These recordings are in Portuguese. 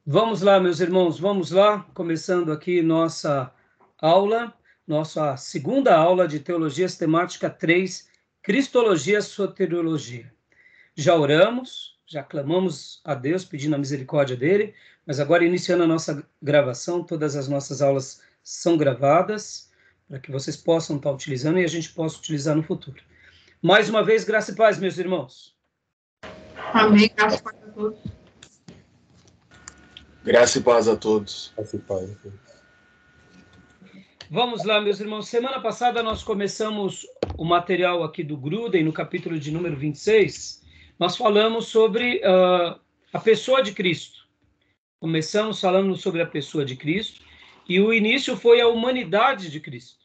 Vamos lá, meus irmãos, vamos lá, começando aqui nossa aula, nossa segunda aula de Teologia Sistemática 3, Cristologia Soteriologia. Já oramos, já clamamos a Deus pedindo a misericórdia dele, mas agora iniciando a nossa gravação, todas as nossas aulas são gravadas, para que vocês possam estar utilizando e a gente possa utilizar no futuro. Mais uma vez, graça e paz, meus irmãos. Amém, graça e paz a todos. Graça e paz a todos. Graça e paz a todos. Vamos lá, meus irmãos. Semana passada nós começamos o material aqui do Gruden, no capítulo de número 26. Nós falamos sobre a pessoa de Cristo. Começamos falando sobre a pessoa de Cristo e o início foi a humanidade de Cristo.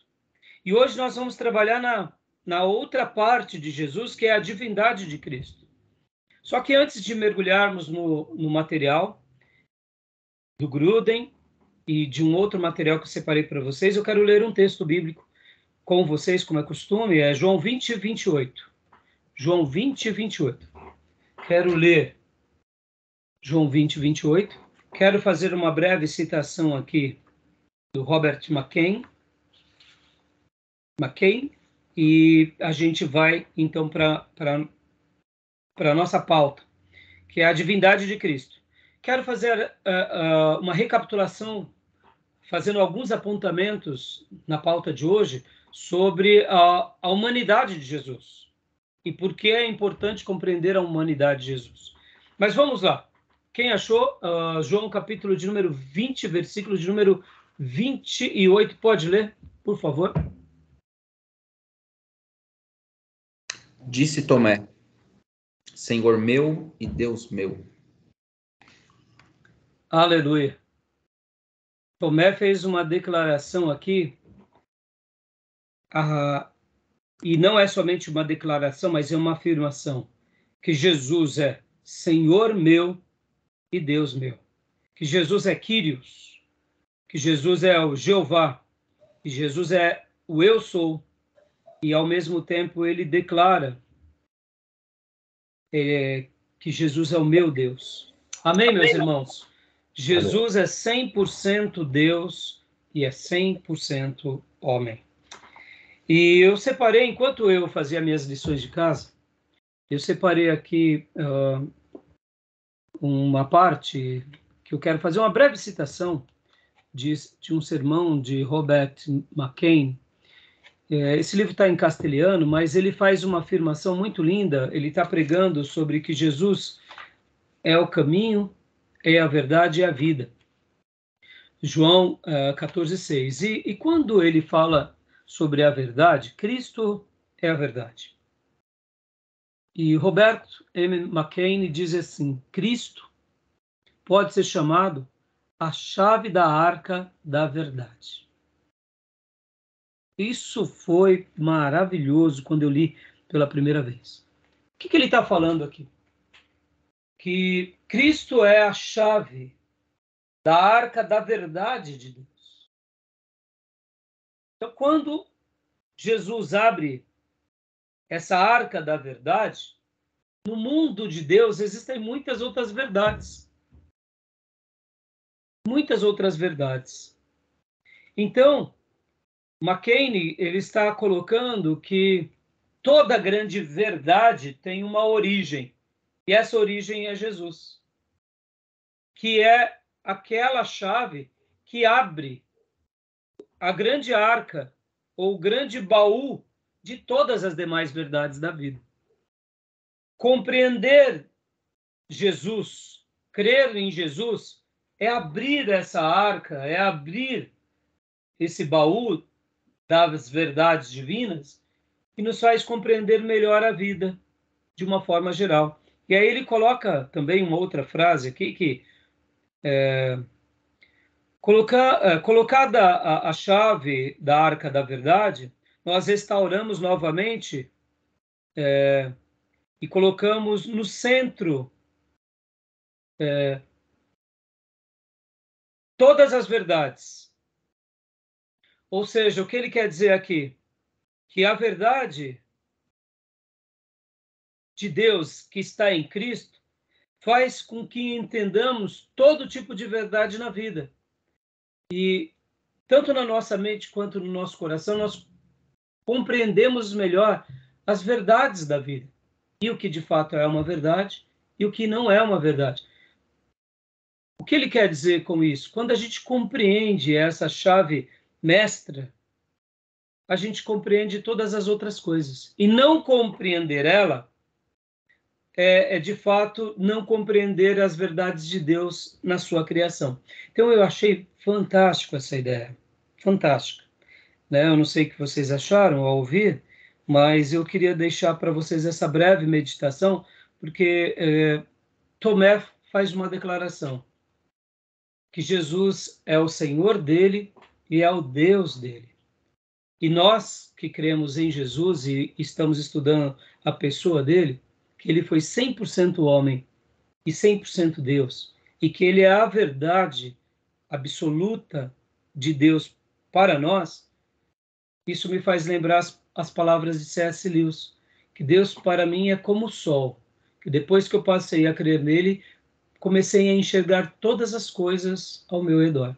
E hoje nós vamos trabalhar na outra parte de Jesus, que é a divindade de Cristo. Só que antes de mergulharmos no material do Gruden e de um outro material que eu separei para vocês, eu quero ler um texto bíblico com vocês, como é costume, é João 20, 28. João 20, 28. Quero ler João 20, 28. Quero fazer uma breve citação aqui do Robert McCain, e a gente vai, então, para a nossa pauta, que é a divindade de Cristo. Quero fazer uma recapitulação, fazendo alguns apontamentos na pauta de hoje sobre a humanidade de Jesus e por que é importante compreender a humanidade de Jesus. Mas vamos lá. Quem achou? João, capítulo de número 20, versículo de número 28. Pode ler, por favor? Disse Tomé: Senhor meu e Deus meu. Aleluia. Tomé fez uma declaração aqui, e não é somente uma declaração, mas é uma afirmação, que Jesus é Senhor meu e Deus meu. Que Jesus é Kyrios, que Jesus é o Jeová, que Jesus é o Eu Sou, e ao mesmo tempo ele declara que Jesus é o meu Deus. Amém, meus irmãos? Jesus é 100% Deus e é 100% homem. E eu separei, enquanto eu fazia minhas lições de casa, eu separei aqui uma parte que eu quero fazer uma breve citação de um sermão de Robert McCain. Esse livro está em castelhano, mas ele faz uma afirmação muito linda. Ele está pregando sobre que Jesus é o caminho, é a verdade e a vida. João 14:6. E quando ele fala sobre a verdade, Cristo é a verdade. E Robert M. McCain diz assim: Cristo pode ser chamado a chave da arca da verdade. Isso foi maravilhoso quando eu li pela primeira vez. O que ele está falando aqui? Que Cristo é a chave da arca da verdade de Deus. Então, quando Jesus abre essa arca da verdade, no mundo de Deus existem muitas outras verdades. Muitas outras verdades. Então, McCain, ele está colocando que toda grande verdade tem uma origem, e essa origem é Jesus, que é aquela chave que abre a grande arca, ou o grande baú de todas as demais verdades da vida. Compreender Jesus, crer em Jesus, é abrir essa arca, é abrir esse baú das verdades divinas e nos faz compreender melhor a vida de uma forma geral. E aí ele coloca também uma outra frase aqui, que colocada a chave da arca da verdade, nós restauramos novamente e colocamos no centro todas as verdades. Ou seja, o que ele quer dizer aqui? Que a verdade de Deus que está em Cristo faz com que entendamos todo tipo de verdade na vida. E tanto na nossa mente quanto no nosso coração, nós compreendemos melhor as verdades da vida. E o que de fato é uma verdade e o que não é uma verdade. O que ele quer dizer com isso? Quando a gente compreende essa chave mestra, a gente compreende todas as outras coisas. E não compreender ela é de fato não compreender as verdades de Deus na sua criação. Então eu achei fantástico essa ideia. Fantástica. Né? Eu não sei o que vocês acharam ao ouvir, mas eu queria deixar para vocês essa breve meditação, porque Tomé faz uma declaração, que Jesus é o Senhor dele e é o Deus dele. E nós que cremos em Jesus e estamos estudando a pessoa dele, que ele foi 100% homem e 100% Deus, e que ele é a verdade absoluta de Deus para nós, isso me faz lembrar as palavras de C.S. Lewis, que Deus para mim é como o sol, que depois que eu passei a crer nele, comecei a enxergar todas as coisas ao meu redor.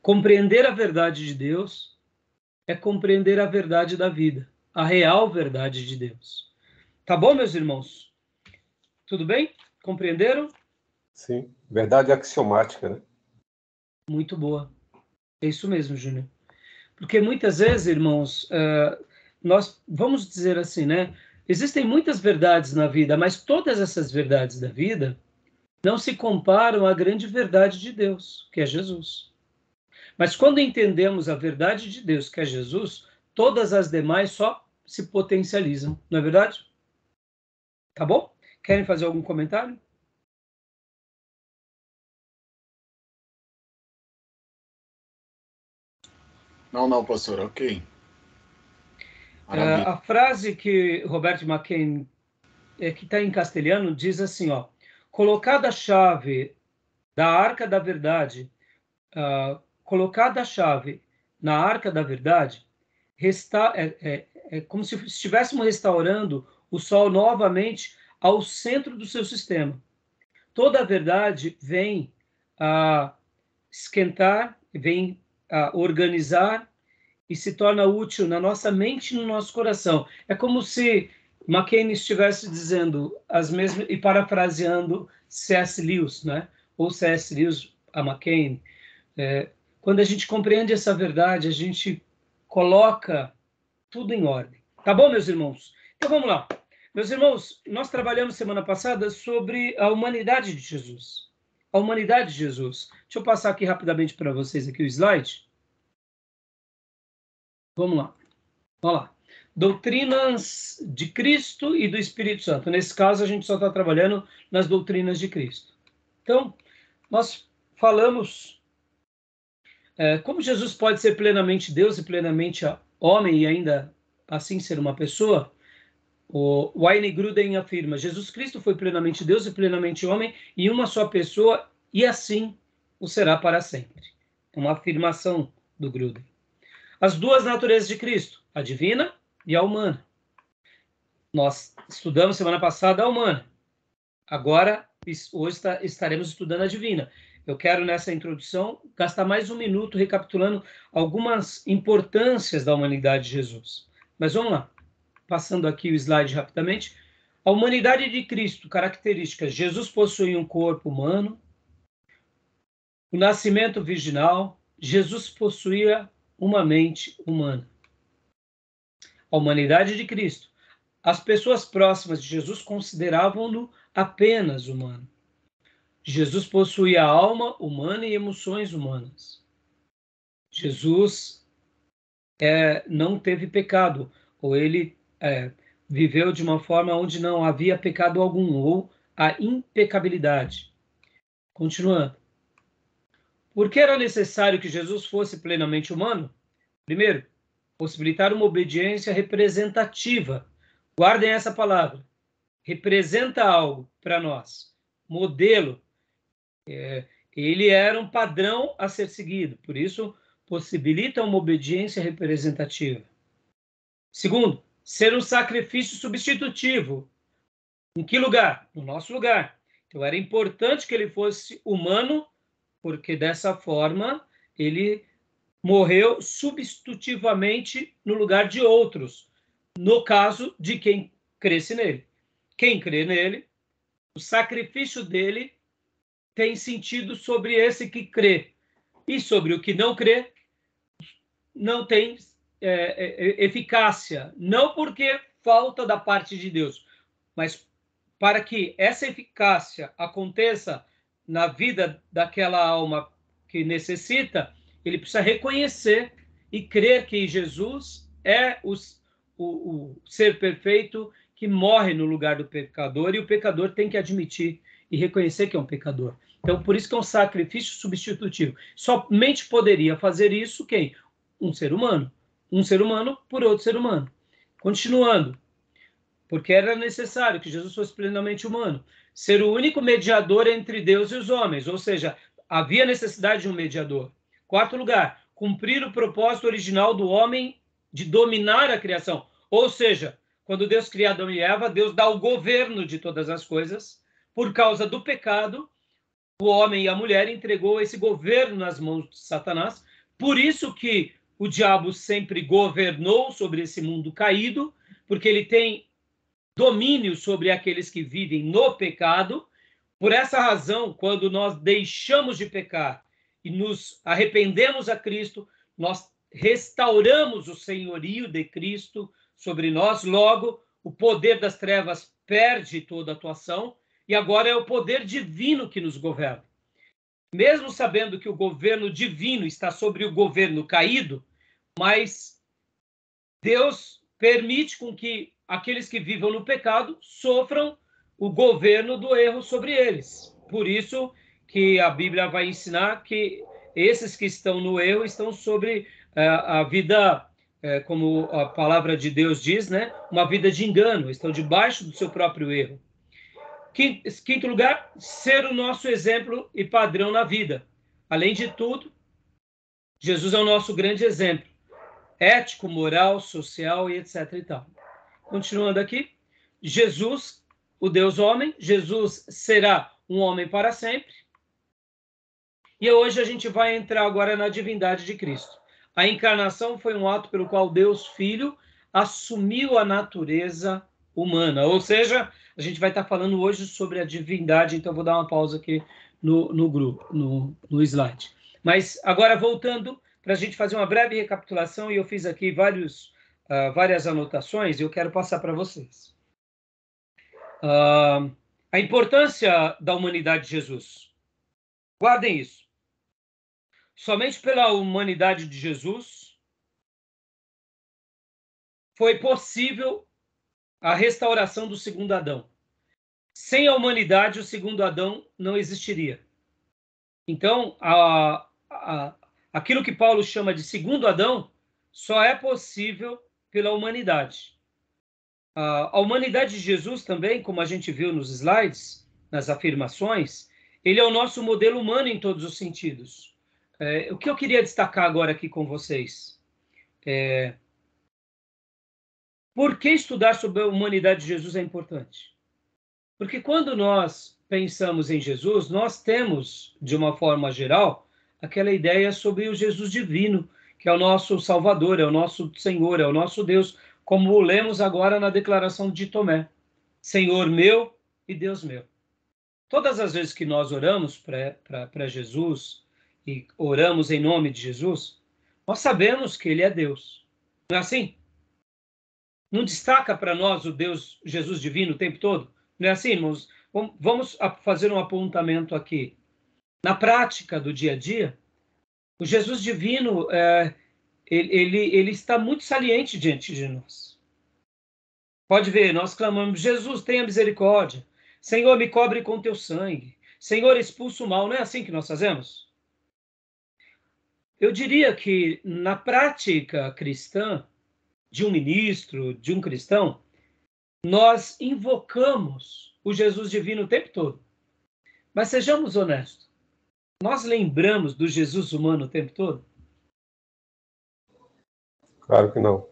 Compreender a verdade de Deus é compreender a verdade da vida, a real verdade de Deus. Tá bom, meus irmãos? Tudo bem? Compreenderam? Sim, verdade axiomática, né? Muito boa. É isso mesmo, Júnior. Porque muitas vezes, irmãos, nós vamos dizer assim, né? Existem muitas verdades na vida, mas todas essas verdades da vida não se comparam à grande verdade de Deus, que é Jesus. Mas quando entendemos a verdade de Deus, que é Jesus, todas as demais só se potencializam, não é verdade? Tá bom? Querem fazer algum comentário? Não, pastor, ok. Maravilha. A frase que Robert McKean, que está em castelhano, diz assim, ó, colocada a chave da Arca da Verdade, colocada a chave na Arca da Verdade, é como se estivéssemos restaurando o Sol novamente ao centro do seu sistema. Toda a verdade vem a esquentar, vem a organizar e se torna útil na nossa mente e no nosso coração. É como se McKean estivesse dizendo as mesmas, e parafraseando C.S. Lewis, né? Ou C.S. Lewis a McKean. Quando a gente compreende essa verdade, a gente coloca tudo em ordem. Tá bom, meus irmãos? Então vamos lá. Meus irmãos, nós trabalhamos semana passada sobre a humanidade de Jesus. A humanidade de Jesus. Deixa eu passar aqui rapidamente para vocês aqui o slide. Vamos lá. Olha lá. Doutrinas de Cristo e do Espírito Santo. Nesse caso, a gente só está trabalhando nas doutrinas de Cristo. Então, nós falamos como Jesus pode ser plenamente Deus e plenamente homem e ainda assim ser uma pessoa. O Wayne Grudem afirma: Jesus Cristo foi plenamente Deus e plenamente homem em uma só pessoa e assim o será para sempre. Uma afirmação do Grudem. As duas naturezas de Cristo, a divina e a humana. Nós estudamos semana passada a humana. Agora, hoje estaremos estudando a divina. Eu quero, nessa introdução, gastar mais um minuto recapitulando algumas importâncias da humanidade de Jesus. Mas vamos lá. Passando aqui o slide rapidamente. A humanidade de Cristo, características: Jesus possuía um corpo humano, o nascimento virginal, Jesus possuía uma mente humana. A humanidade de Cristo. As pessoas próximas de Jesus consideravam-no apenas humano. Jesus possuía alma humana e emoções humanas. Jesus não teve pecado, ou ele viveu de uma forma onde não havia pecado algum, ou a impecabilidade. Continuando. Por que era necessário que Jesus fosse plenamente humano? Primeiro, possibilitar uma obediência representativa. Guardem essa palavra. Representa algo para nós. Modelo. Ele era um padrão a ser seguido. Por isso, possibilita uma obediência representativa. Segundo, ser um sacrifício substitutivo. Em que lugar? No nosso lugar. Então era importante que ele fosse humano, porque dessa forma ele morreu substitutivamente no lugar de outros, no caso de quem cresce nele. Quem crê nele, o sacrifício dele tem sentido sobre esse que crê. E sobre o que não crê, não tem eficácia. Não porque falta da parte de Deus, mas para que essa eficácia aconteça na vida daquela alma que necessita, ele precisa reconhecer e crer que Jesus é o ser perfeito que morre no lugar do pecador, e o pecador tem que admitir e reconhecer que é um pecador. Então, por isso que é um sacrifício substitutivo. Somente poderia fazer isso quem? Um ser humano. Um ser humano por outro ser humano. Continuando, porque era necessário que Jesus fosse plenamente humano. Ser o único mediador entre Deus e os homens, ou seja, havia necessidade de um mediador. Quarto lugar, cumprir o propósito original do homem de dominar a criação. Ou seja, quando Deus cria Adão e Eva, Deus dá o governo de todas as coisas. Por causa do pecado, o homem e a mulher entregou esse governo nas mãos de Satanás. Por isso que o diabo sempre governou sobre esse mundo caído, porque ele tem domínio sobre aqueles que vivem no pecado. Por essa razão, quando nós deixamos de pecar e nos arrependemos a Cristo, nós restauramos o senhorio de Cristo sobre nós. Logo, o poder das trevas perde toda a atuação e agora é o poder divino que nos governa. Mesmo sabendo que o governo divino está sobre o governo caído, mas Deus permite com que aqueles que vivam no pecado sofram o governo do erro sobre eles. Por isso que a Bíblia vai ensinar que esses que estão no erro estão sobre a vida, como a palavra de Deus diz, né? Uma vida de engano, estão debaixo do seu próprio erro. Quinto lugar, ser o nosso exemplo e padrão na vida. Além de tudo, Jesus é o nosso grande exemplo, ético, moral, social e etc. e tal. Continuando aqui, Jesus, o Deus homem, Jesus será um homem para sempre. E hoje a gente vai entrar agora na divindade de Cristo. A encarnação foi um ato pelo qual Deus Filho assumiu a natureza humana. Ou seja, a gente vai estar falando hoje sobre a divindade, então vou dar uma pausa aqui no grupo, no slide. Mas agora voltando, para a gente fazer uma breve recapitulação, e eu fiz aqui várias anotações, e eu quero passar para vocês. A importância da humanidade de Jesus. Guardem isso. Somente pela humanidade de Jesus foi possível a restauração do segundo Adão. Sem a humanidade, o segundo Adão não existiria. Então, aquilo que Paulo chama de segundo Adão só é possível pela humanidade. A humanidade de Jesus também, como a gente viu nos slides, nas afirmações, ele é o nosso modelo humano em todos os sentidos. O que eu queria destacar agora aqui com vocês? Por que estudar sobre a humanidade de Jesus é importante? Porque quando nós pensamos em Jesus, nós temos, de uma forma geral, aquela ideia sobre o Jesus divino, que é o nosso Salvador, é o nosso Senhor, é o nosso Deus, como lemos agora na declaração de Tomé. Senhor meu e Deus meu. Todas as vezes que nós oramos para Jesus e oramos em nome de Jesus, nós sabemos que ele é Deus. Não é assim? Não destaca para nós o Deus, Jesus divino o tempo todo? Não é assim, irmãos? Vamos fazer um apontamento aqui. Na prática do dia a dia, o Jesus divino, ele está muito saliente diante de nós. Pode ver, nós clamamos, Jesus, tenha misericórdia. Senhor, me cobre com teu sangue. Senhor, expulsa o mal. Não é assim que nós fazemos? Eu diria que, na prática cristã, de um ministro, de um cristão, nós invocamos o Jesus divino o tempo todo. Mas sejamos honestos, nós lembramos do Jesus humano o tempo todo? Claro que não.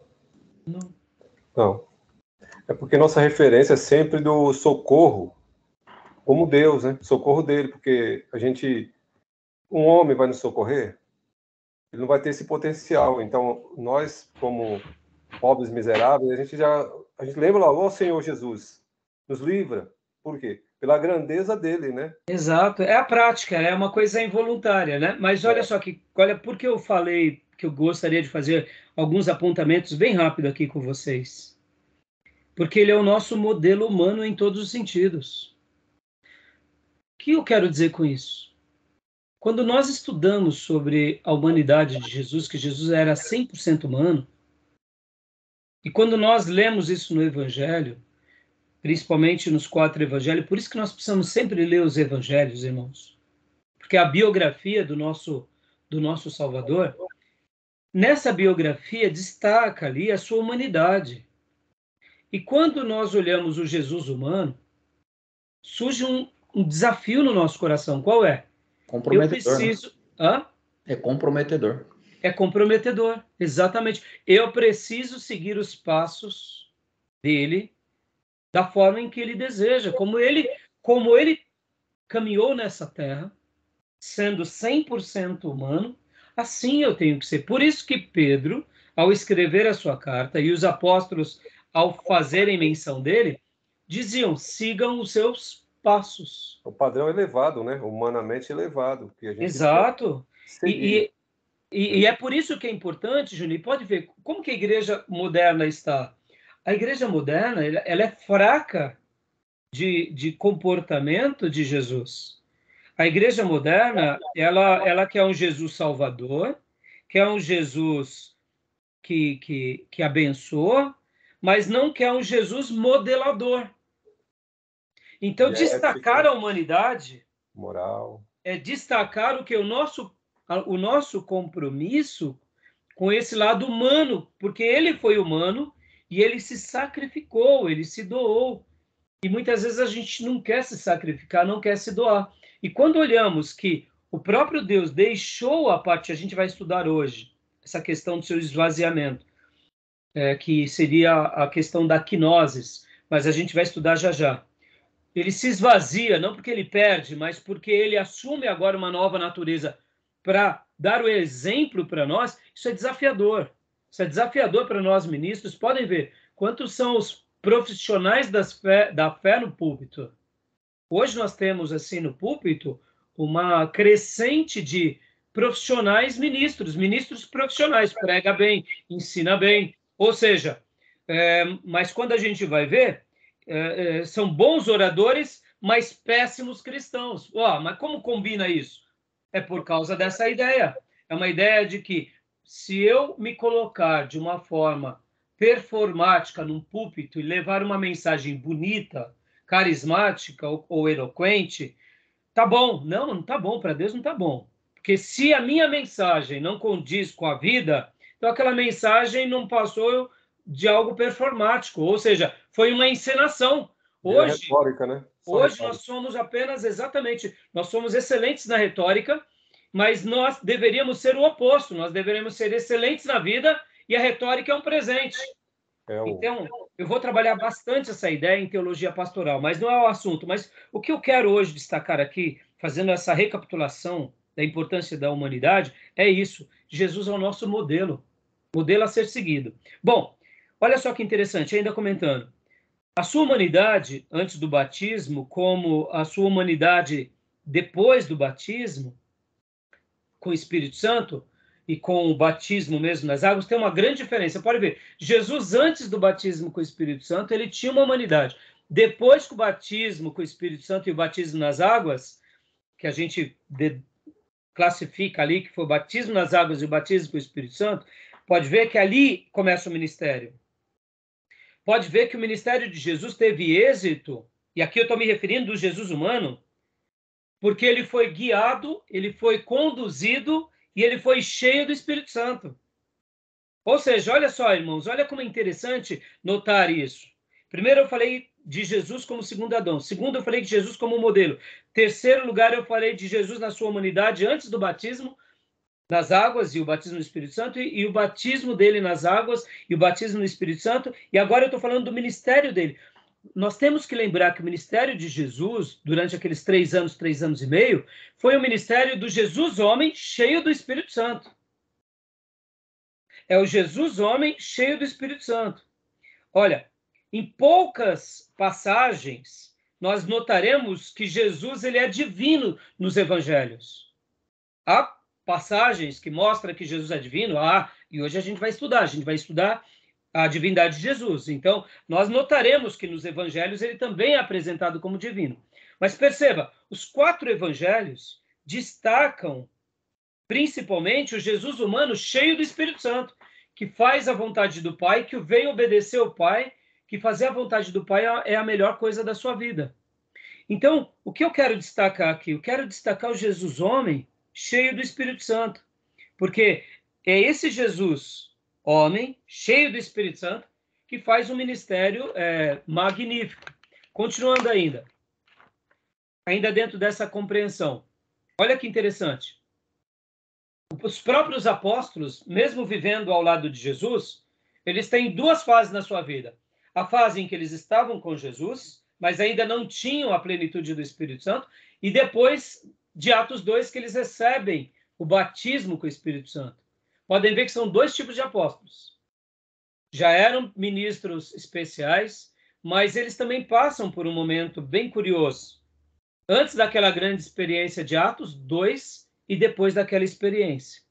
Não. Não. É porque nossa referência é sempre do socorro como Deus, né? Socorro dele, porque um homem vai nos socorrer, ele não vai ter esse potencial. Então, nós, como pobres miseráveis, a gente lembra logo, ó Senhor Jesus, nos livra. Por quê? Pela grandeza dele, né? Exato, é a prática, é uma coisa involuntária, né? Mas olha só olha, por que eu falei que eu gostaria de fazer alguns apontamentos bem rápido aqui com vocês? Porque ele é o nosso modelo humano em todos os sentidos. O que eu quero dizer com isso? Quando nós estudamos sobre a humanidade de Jesus, que Jesus era 100% humano, e quando nós lemos isso no Evangelho, principalmente nos 4 evangelhos, por isso que nós precisamos sempre ler os evangelhos, irmãos, porque a biografia do nosso Salvador, nessa biografia destaca ali a sua humanidade. E quando nós olhamos o Jesus humano, surge um desafio no nosso coração. Qual é? Eu preciso... Né? É comprometedor. É comprometedor, exatamente. Eu preciso seguir os passos dele da forma em que ele deseja, como ele caminhou nessa terra, sendo 100% humano, assim eu tenho que ser. Por isso que Pedro, ao escrever a sua carta, e os apóstolos, ao fazerem menção dele, diziam, sigam os seus passos. O padrão elevado, né? Humanamente elevado. Que a gente Exato. E é por isso que é importante, Juninho, pode ver como que a igreja moderna está. A igreja moderna, ela é fraca de comportamento de Jesus. A igreja moderna, ela quer um Jesus salvador, quer um Jesus que abençoa, mas não quer um Jesus modelador. Então, destacar a humanidade moral é destacar o nosso compromisso com esse lado humano, porque ele foi humano e ele se sacrificou, ele se doou. E muitas vezes a gente não quer se sacrificar, não quer se doar. E quando olhamos que o próprio Deus deixou a parte, a gente vai estudar hoje, essa questão do seu esvaziamento, que seria a questão da quinosis, mas a gente vai estudar já já. Ele se esvazia, não porque ele perde, mas porque ele assume agora uma nova natureza para dar o exemplo para nós. Isso é desafiador. Isso é desafiador para nós ministros. Podem ver quantos são os profissionais da fé no púlpito. Hoje nós temos, assim, no púlpito, uma crescente de profissionais ministros profissionais, prega bem, ensina bem, ou seja, mas quando a gente vai ver, são bons oradores, mas péssimos cristãos. Mas como combina isso? É por causa dessa ideia. É uma ideia de que se eu me colocar de uma forma performática num púlpito e levar uma mensagem bonita, carismática ou eloquente, tá bom. Não tá bom. Para Deus não tá bom. Porque se a minha mensagem não condiz com a vida, então aquela mensagem não passou de algo performático, ou seja, foi uma encenação. Hoje, retórica, né? Hoje nós somos nós somos excelentes na retórica, mas nós deveríamos ser o oposto, nós deveríamos ser excelentes na vida e a retórica é um presente. Então, eu vou trabalhar bastante essa ideia em teologia pastoral, mas não é o assunto. Mas o que eu quero hoje destacar aqui, fazendo essa recapitulação da importância da humanidade, é isso. Jesus é o nosso modelo a ser seguido. Bom, olha só que interessante, ainda comentando. A sua humanidade antes do batismo, como a sua humanidade depois do batismo, com o Espírito Santo e com o batismo mesmo nas águas, tem uma grande diferença. Pode ver, Jesus antes do batismo com o Espírito Santo, ele tinha uma humanidade. Depois que o batismo com o Espírito Santo e o batismo nas águas, que a gente classifica ali, que foi o batismo nas águas e o batismo com o Espírito Santo, pode ver que ali começa o ministério. Pode ver que o ministério de Jesus teve êxito, e aqui eu estou me referindo do Jesus humano, porque ele foi guiado, ele foi conduzido e ele foi cheio do Espírito Santo. Ou seja, olha só, irmãos, olha como é interessante notar isso. Primeiro eu falei de Jesus como segundo Adão. Segundo eu falei de Jesus como modelo. Terceiro lugar eu falei de Jesus na sua humanidade antes do batismo nas águas e o batismo no Espírito Santo, e o batismo dele nas águas e o batismo no Espírito Santo, e agora eu estou falando do ministério dele. nós temos que lembrar que o ministério de Jesus, durante aqueles 3 anos e meio, foi o ministério do Jesus homem cheio do Espírito Santo. É o Jesus homem cheio do Espírito Santo. Olha, em poucas passagens, nós notaremos que Jesus ele é divino nos evangelhos. Há passagens que mostram que Jesus é divino, e hoje a gente vai estudar a divindade de Jesus. Então, nós notaremos que nos evangelhos ele também é apresentado como divino. Mas perceba, os 4 evangelhos destacam principalmente o Jesus humano cheio do Espírito Santo, que faz a vontade do Pai, que veio obedecer ao Pai, que fazer a vontade do Pai é a melhor coisa da sua vida. Então, o que eu quero destacar aqui? Eu quero destacar o Jesus homem cheio do Espírito Santo, porque é esse Jesus homem cheio do Espírito Santo que faz um ministério magnífico. Continuando ainda dentro dessa compreensão. Olha que interessante. Os próprios apóstolos, mesmo vivendo ao lado de Jesus, eles têm 2 fases na sua vida. A fase em que eles estavam com Jesus, mas ainda não tinham a plenitude do Espírito Santo, e depois de Atos 2, que eles recebem o batismo com o Espírito Santo. Podem ver que são 2 tipos de apóstolos. Já eram ministros especiais, mas eles também passam por um momento bem curioso. Antes daquela grande experiência de Atos 2 e depois daquela experiência.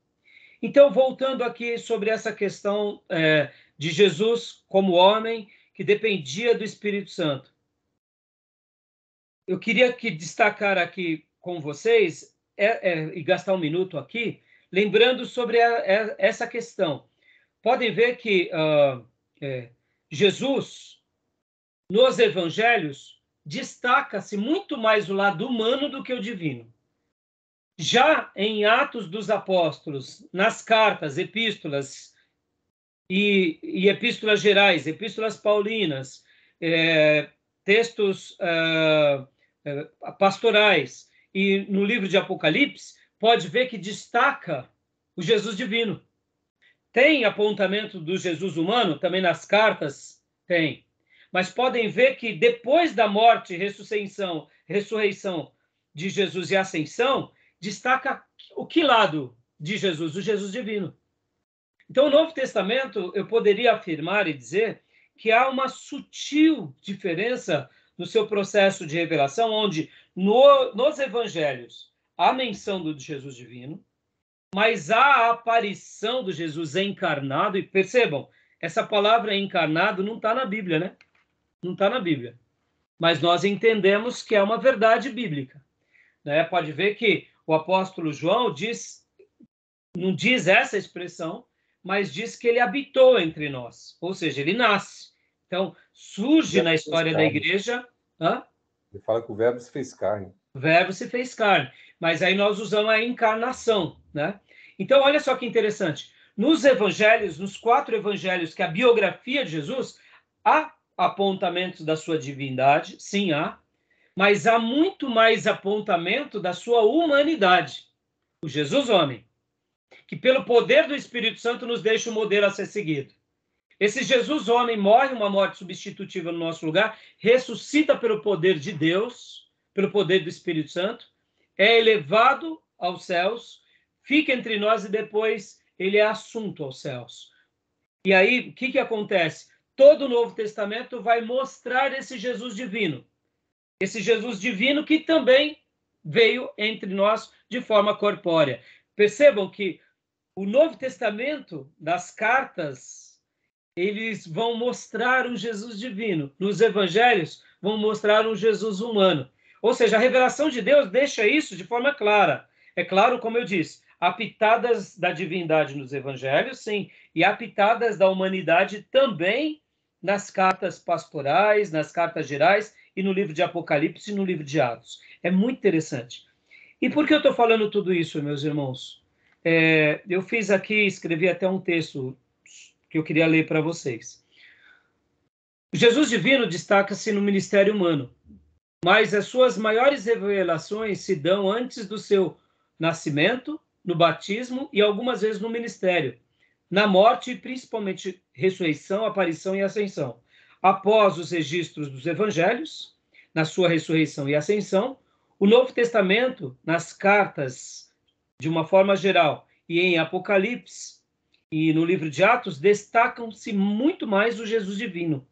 Então, voltando aqui sobre essa questão de Jesus como homem que dependia do Espírito Santo. Eu queria destacar aqui com vocês, e gastar um minuto aqui, lembrando sobre essa questão. Podem ver que Jesus, nos evangelhos, destaca-se muito mais o lado humano do que o divino. Já em Atos dos Apóstolos, nas cartas, epístolas e epístolas gerais, epístolas paulinas, textos pastorais e no livro de Apocalipse, pode ver que destaca o Jesus divino. Tem apontamento do Jesus humano, também nas cartas tem. Mas podem ver que depois da morte, ressurreição de Jesus e ascensão, destaca o que lado de Jesus? O Jesus divino. Então, o Novo Testamento, eu poderia afirmar e dizer que há uma sutil diferença no seu processo de revelação, onde nos evangelhos há menção do Jesus divino, mas há a aparição do Jesus encarnado, e percebam, essa palavra encarnado não está na Bíblia, né? Não está na Bíblia. Mas nós entendemos que é uma verdade bíblica. Né? Pode ver que o apóstolo João não diz essa expressão, mas diz que ele habitou entre nós, ou seja, ele nasce. Então, surge na história da igreja... Ele fala que o verbo se fez carne. O verbo se fez carne. Mas aí nós usamos a encarnação, né? Então, olha só que interessante. Nos evangelhos, nos 4 evangelhos, que é a biografia de Jesus, há apontamentos da sua divindade, sim, há, mas há muito mais apontamento da sua humanidade. O Jesus homem, que pelo poder do Espírito Santo nos deixa um modelo a ser seguido. Esse Jesus homem morre uma morte substitutiva no nosso lugar, ressuscita pelo poder de Deus, pelo poder do Espírito Santo, é elevado aos céus, fica entre nós e depois ele é assunto aos céus. E aí, o que acontece? Todo o Novo Testamento vai mostrar esse Jesus divino. Esse Jesus divino que também veio entre nós de forma corpórea. Percebam que o Novo Testamento, das cartas, eles vão mostrar um Jesus divino. Nos evangelhos, vão mostrar um Jesus humano. Ou seja, a revelação de Deus deixa isso de forma clara. É claro, como eu disse, há pitadas da divindade nos evangelhos, sim, e há pitadas da humanidade também nas cartas pastorais, nas cartas gerais, e no livro de Apocalipse e no livro de Atos. É muito interessante. E por que eu estou falando tudo isso, meus irmãos? Eu fiz aqui, escrevi até um texto que eu queria ler para vocês. O Jesus divino destaca-se no ministério humano, mas as suas maiores revelações se dão antes do seu nascimento, no batismo e algumas vezes no ministério, na morte e principalmente ressurreição, aparição e ascensão. após os registros dos evangelhos, na sua ressurreição e ascensão, o Novo Testamento, nas cartas, de uma forma geral, e em Apocalipse e no livro de Atos, destacam-se muito mais o Jesus divino.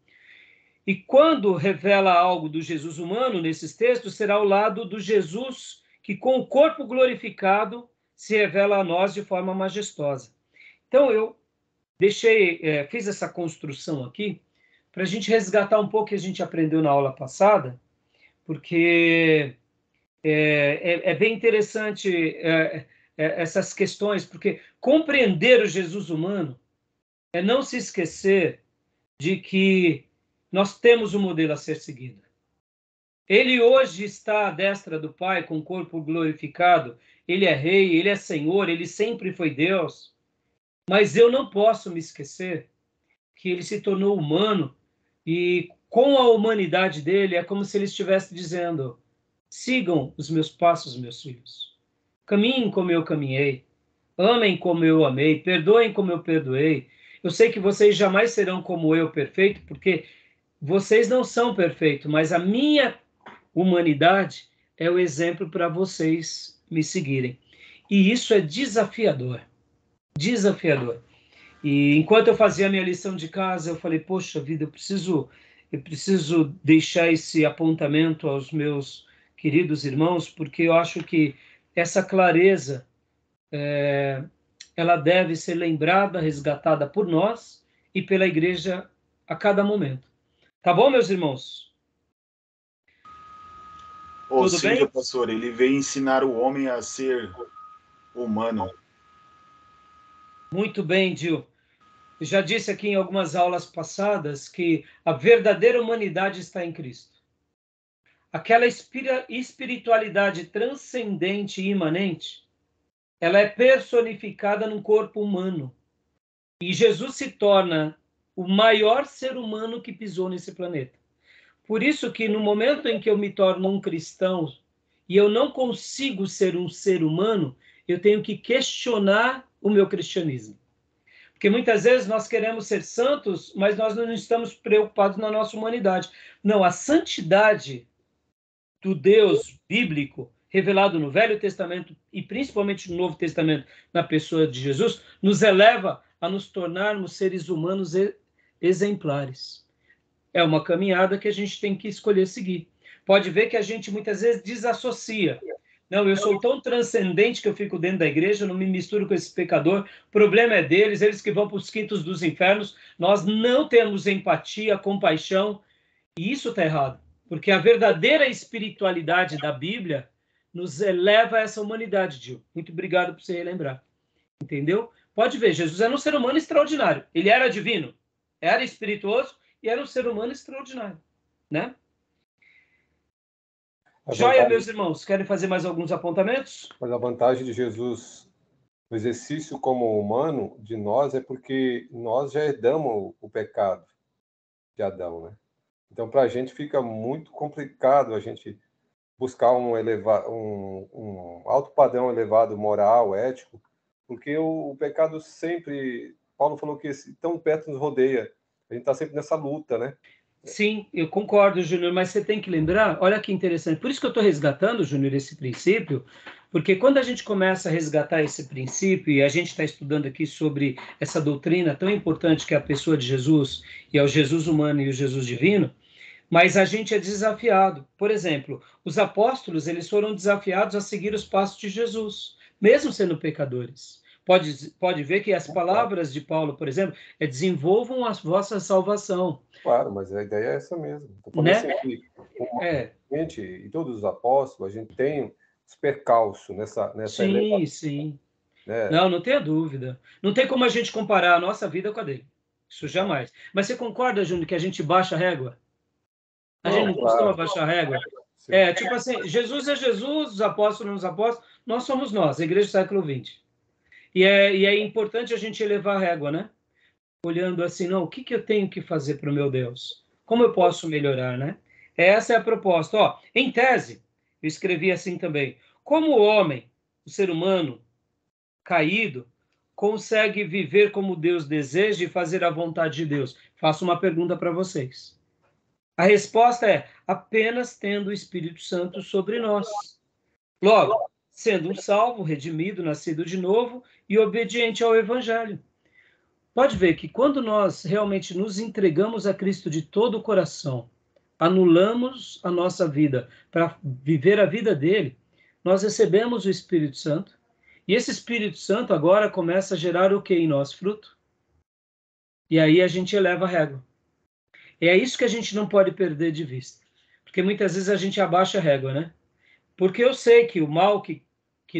E quando revela algo do Jesus humano nesses textos, será ao lado do Jesus que, com o corpo glorificado, se revela a nós de forma majestosa. Então, eu fiz essa construção aqui para a gente resgatar um pouco o que a gente aprendeu na aula passada, porque é bem interessante essas questões, porque compreender o Jesus humano é não se esquecer de que nós temos um modelo a ser seguido. Ele hoje está à destra do Pai com o corpo glorificado, ele é rei, ele é Senhor, ele sempre foi Deus, mas eu não posso me esquecer que ele se tornou humano e com a humanidade dele é como se ele estivesse dizendo: sigam os meus passos, meus filhos, caminhem como eu caminhei, amem como eu amei, perdoem como eu perdoei. Eu sei que vocês jamais serão como eu, perfeito, porque vocês não são perfeitos, mas a minha humanidade é o exemplo para vocês me seguirem. E isso é desafiador. Desafiador. E enquanto eu fazia a minha lição de casa, eu falei, poxa vida, eu preciso deixar esse apontamento aos meus queridos irmãos, porque eu acho que essa clareza, ela deve ser lembrada, resgatada por nós e pela igreja a cada momento. Tá bom, meus irmãos? Ou Tudo seja, bem? pastor, ele veio ensinar o homem a ser humano. Muito bem, Gil. Eu já disse aqui em algumas aulas passadas que a verdadeira humanidade está em Cristo. Aquela espiritualidade transcendente e imanente, ela é personificada num corpo humano. E Jesus se torna o maior ser humano que pisou nesse planeta. Por isso que no momento em que eu me torno um cristão e eu não consigo ser um ser humano, eu tenho que questionar o meu cristianismo. Porque muitas vezes nós queremos ser santos, mas nós não estamos preocupados na nossa humanidade. Não, a santidade do Deus bíblico, revelado no Velho Testamento e principalmente no Novo Testamento, na pessoa de Jesus, nos eleva a nos tornarmos seres humanos exemplares. É uma caminhada que a gente tem que escolher seguir. Pode ver que a gente muitas vezes desassocia. Não, eu sou tão transcendente que eu fico dentro da igreja, eu não me misturo com esse pecador, o problema é deles, eles que vão para os quintos dos infernos. Nós não temos empatia, compaixão, e isso está errado, porque a verdadeira espiritualidade da Bíblia nos eleva a essa humanidade, Gil. Muito obrigado por você relembrar. Entendeu? Pode ver, Jesus era um ser humano extraordinário. Ele era divino, era espirituoso e era um ser humano extraordinário, né? Joia, meus irmãos, querem fazer mais alguns apontamentos? Mas a vantagem de Jesus, o exercício como humano de nós, é porque nós já herdamos o pecado de Adão, né? Então, para a gente fica muito complicado a gente buscar um alto padrão elevado moral, ético, porque o pecado sempre, Paulo falou que tão perto nos rodeia. A gente está sempre nessa luta, né? Sim, eu concordo, Júnior, mas você tem que lembrar, olha que interessante, por isso que eu estou resgatando, Júnior, esse princípio, porque quando a gente começa a resgatar esse princípio, e a gente está estudando aqui sobre essa doutrina tão importante que é a pessoa de Jesus, e é o Jesus humano e o Jesus divino, mas a gente é desafiado. Por exemplo, os apóstolos, eles foram desafiados a seguir os passos de Jesus, mesmo sendo pecadores. Pode ver que as palavras de Paulo, por exemplo, desenvolvam a vossa salvação. Claro, mas a ideia é essa mesmo. Estou falando Né? assim que gente, e todos os apóstolos, a gente tem os percalços nessa Sim, elevação, sim. né? Não tenha dúvida. Não tem como a gente comparar a nossa vida com a dele. Isso jamais. Mas você concorda, Júnior, que a gente baixa a régua? A gente não costuma baixar a régua? Sim. Tipo assim, Jesus é Jesus, os apóstolos são os apóstolos, nós somos nós, a igreja do século XX. E é importante a gente elevar a régua, né? Olhando assim, não, o que eu tenho que fazer para o meu Deus? Como eu posso melhorar, né? Essa é a proposta. Ó, em tese, eu escrevi assim também. Como o homem, o ser humano caído, consegue viver como Deus deseja e fazer a vontade de Deus? Faço uma pergunta para vocês. A resposta é apenas tendo o Espírito Santo sobre nós. Logo, sendo um salvo, redimido, nascido de novo e obediente ao Evangelho. Pode ver que quando nós realmente nos entregamos a Cristo de todo o coração, anulamos a nossa vida para viver a vida dele, nós recebemos o Espírito Santo, e esse Espírito Santo agora começa a gerar o que em nós? Fruto. E aí a gente eleva a régua. E é isso que a gente não pode perder de vista. Porque muitas vezes a gente abaixa a régua, né? Porque eu sei que o mal que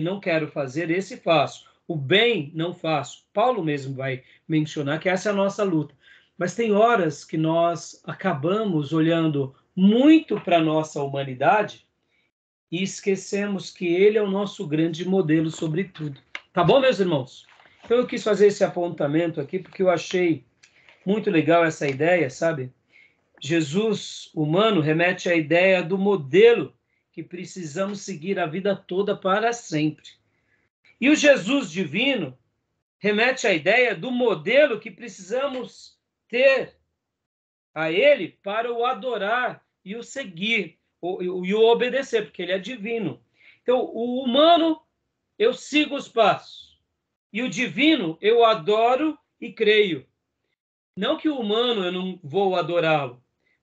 não quero fazer, esse faço. O bem não faço. Paulo mesmo vai mencionar que essa é a nossa luta. Mas tem horas que nós acabamos olhando muito para a nossa humanidade e esquecemos que ele é o nosso grande modelo sobre tudo. Tá bom, meus irmãos? Então eu quis fazer esse apontamento aqui porque eu achei muito legal essa ideia, sabe? Jesus humano remete à ideia do modelo que precisamos seguir a vida toda para sempre. E o Jesus divino remete à ideia do modelo que precisamos ter a ele para o adorar e o seguir, e o obedecer, porque ele é divino. Então, o humano, eu sigo os passos. E o divino, eu adoro e creio. Não que o humano eu não vou adorá-lo,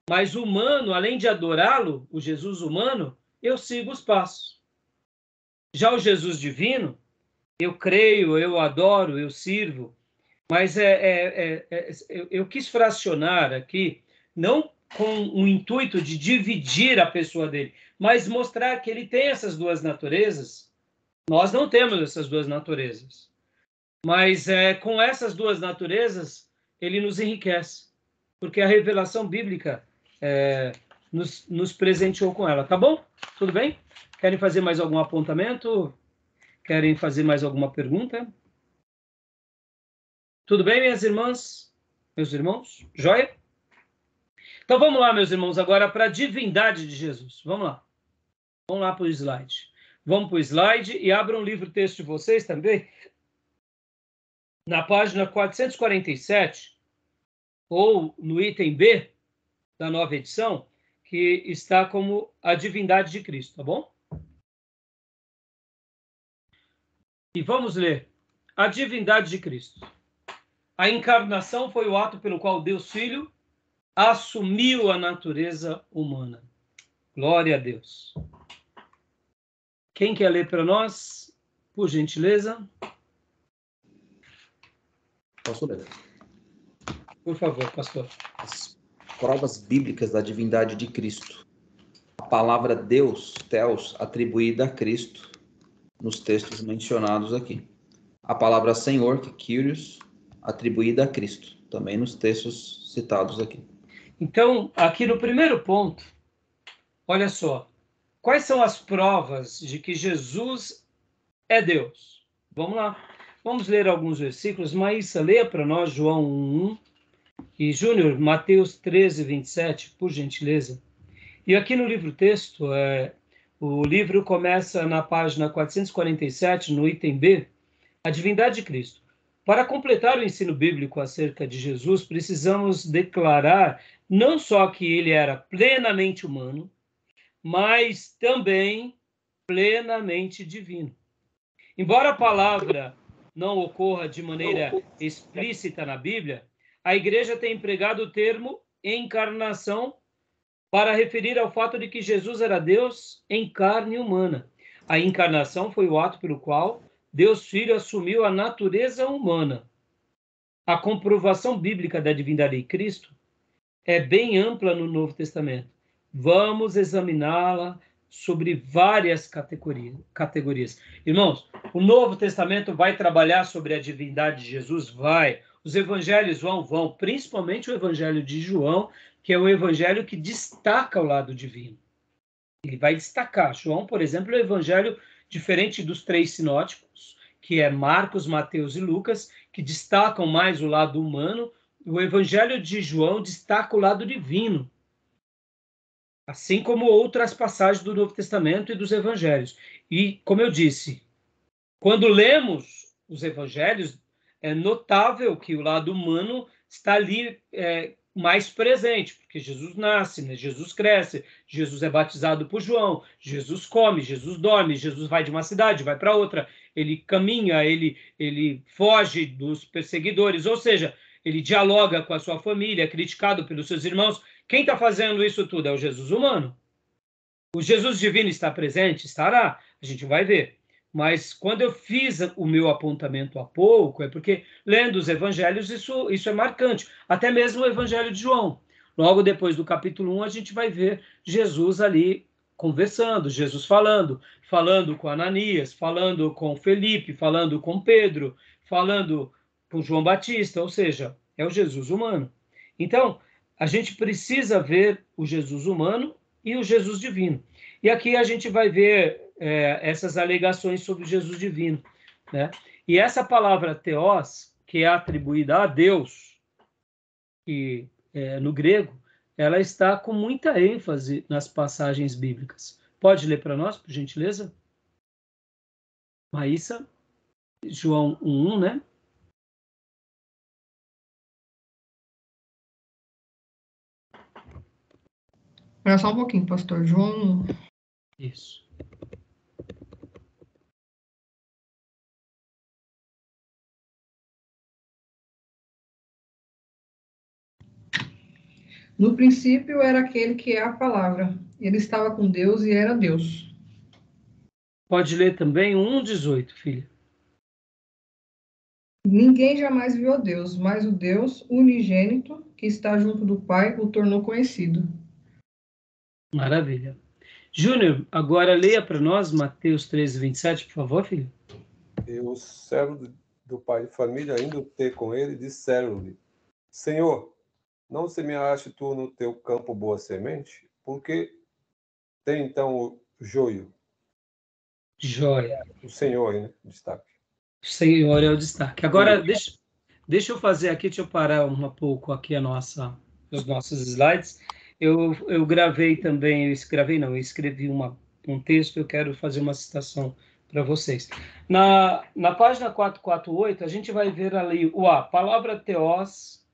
mas o humano, além de adorá-lo, o Jesus humano, eu sigo os passos. Já o Jesus divino, eu creio, eu adoro, eu sirvo, mas eu quis fracionar aqui, não com o intuito de dividir a pessoa dele, mas mostrar que ele tem essas duas naturezas. Nós não temos essas duas naturezas, mas com essas duas naturezas, ele nos enriquece, porque a revelação bíblica nos presenteou com ela. Tá bom? Tudo bem? Querem fazer mais algum apontamento? Querem fazer mais alguma pergunta? Tudo bem, minhas irmãs? Meus irmãos? Joia? Então vamos lá, meus irmãos, agora para a divindade de Jesus. Vamos lá. Vamos lá para o slide. Vamos para o slide e abram o livro-texto de vocês também. Na página 447, ou no item B da nova edição, que está como a divindade de Cristo, tá bom? E vamos ler a divindade de Cristo. A encarnação foi o ato pelo qual Deus Filho assumiu a natureza humana. Glória a Deus. Quem quer ler para nós, por gentileza? Posso ler? Por favor, pastor. As provas bíblicas da divindade de Cristo. A palavra Deus, Theos, atribuída a Cristo, nos textos mencionados aqui. A palavra Senhor, que Kyrios, atribuída a Cristo, também nos textos citados aqui. Então, aqui no primeiro ponto, olha só, quais são as provas de que Jesus é Deus? Vamos lá, vamos ler alguns versículos. Maísa, leia para nós João 1:1 e Júnior, Mateus 13:27, por gentileza. E aqui no livro-texto, o livro começa na página 447, no item B, a divindade de Cristo. Para completar o ensino bíblico acerca de Jesus, precisamos declarar não só que ele era plenamente humano, mas também plenamente divino. Embora a palavra não ocorra de maneira explícita na Bíblia, a igreja tem empregado o termo encarnação para referir ao fato de que Jesus era Deus em carne humana. A encarnação foi o ato pelo qual Deus Filho assumiu a natureza humana. A comprovação bíblica da divindade de Cristo é bem ampla no Novo Testamento. Vamos examiná-la sobre várias categorias. Irmãos, o Novo Testamento vai trabalhar sobre a divindade de Jesus? Vai. Os evangelhos vão, principalmente o evangelho de João, que é o evangelho que destaca o lado divino. Ele vai destacar. João, por exemplo, é o evangelho diferente dos três sinóticos, que é Marcos, Mateus e Lucas, que destacam mais o lado humano. O evangelho de João destaca o lado divino, assim como outras passagens do Novo Testamento e dos evangelhos. E, como eu disse, quando lemos os evangelhos, é notável que o lado humano está ali mais presente, porque Jesus nasce, né? Jesus cresce, Jesus é batizado por João, Jesus come, Jesus dorme, Jesus vai de uma cidade, vai para outra, ele caminha, ele foge dos perseguidores, ou seja, ele dialoga com a sua família, é criticado pelos seus irmãos. Quem está fazendo isso tudo é o Jesus humano. O Jesus divino está presente? Estará, a gente vai ver. Mas quando eu fiz o meu apontamento há pouco, é porque, lendo os evangelhos, isso é marcante. Até mesmo o evangelho de João. Logo depois do capítulo 1, a gente vai ver Jesus ali conversando, Jesus falando com Ananias, falando com Felipe, falando com Pedro, falando com João Batista, ou seja, é o Jesus humano. Então, a gente precisa ver o Jesus humano e o Jesus divino. E aqui a gente vai ver essas alegações sobre o Jesus divino, né? E essa palavra theos, que é atribuída a Deus, que no grego, ela está com muita ênfase nas passagens bíblicas. Pode ler para nós, por gentileza? Maísa, João 1:1, né? Espera só um pouquinho, pastor. João. Isso. No princípio era aquele que é a palavra. Ele estava com Deus e era Deus. Pode ler também o 1:18, filha. Ninguém jamais viu a Deus, mas o Deus unigênito, que está junto do Pai, o tornou conhecido. Maravilha. Júnior, agora leia para nós Mateus 13:27, por favor, filho. E os servos do pai de família, indo ter com ele, disseram-lhe: Senhor, não semeaste tu no teu campo boa semente? Porque tem então o joio. Joia. O Senhor, né? Destaque. Senhor é o destaque. Agora, deixa eu fazer aqui, deixa eu parar um pouco aqui os nossos slides. Eu gravei também, eu escrevi um texto, eu quero fazer uma citação para vocês. Na página 448, a gente vai ver ali a palavra theos,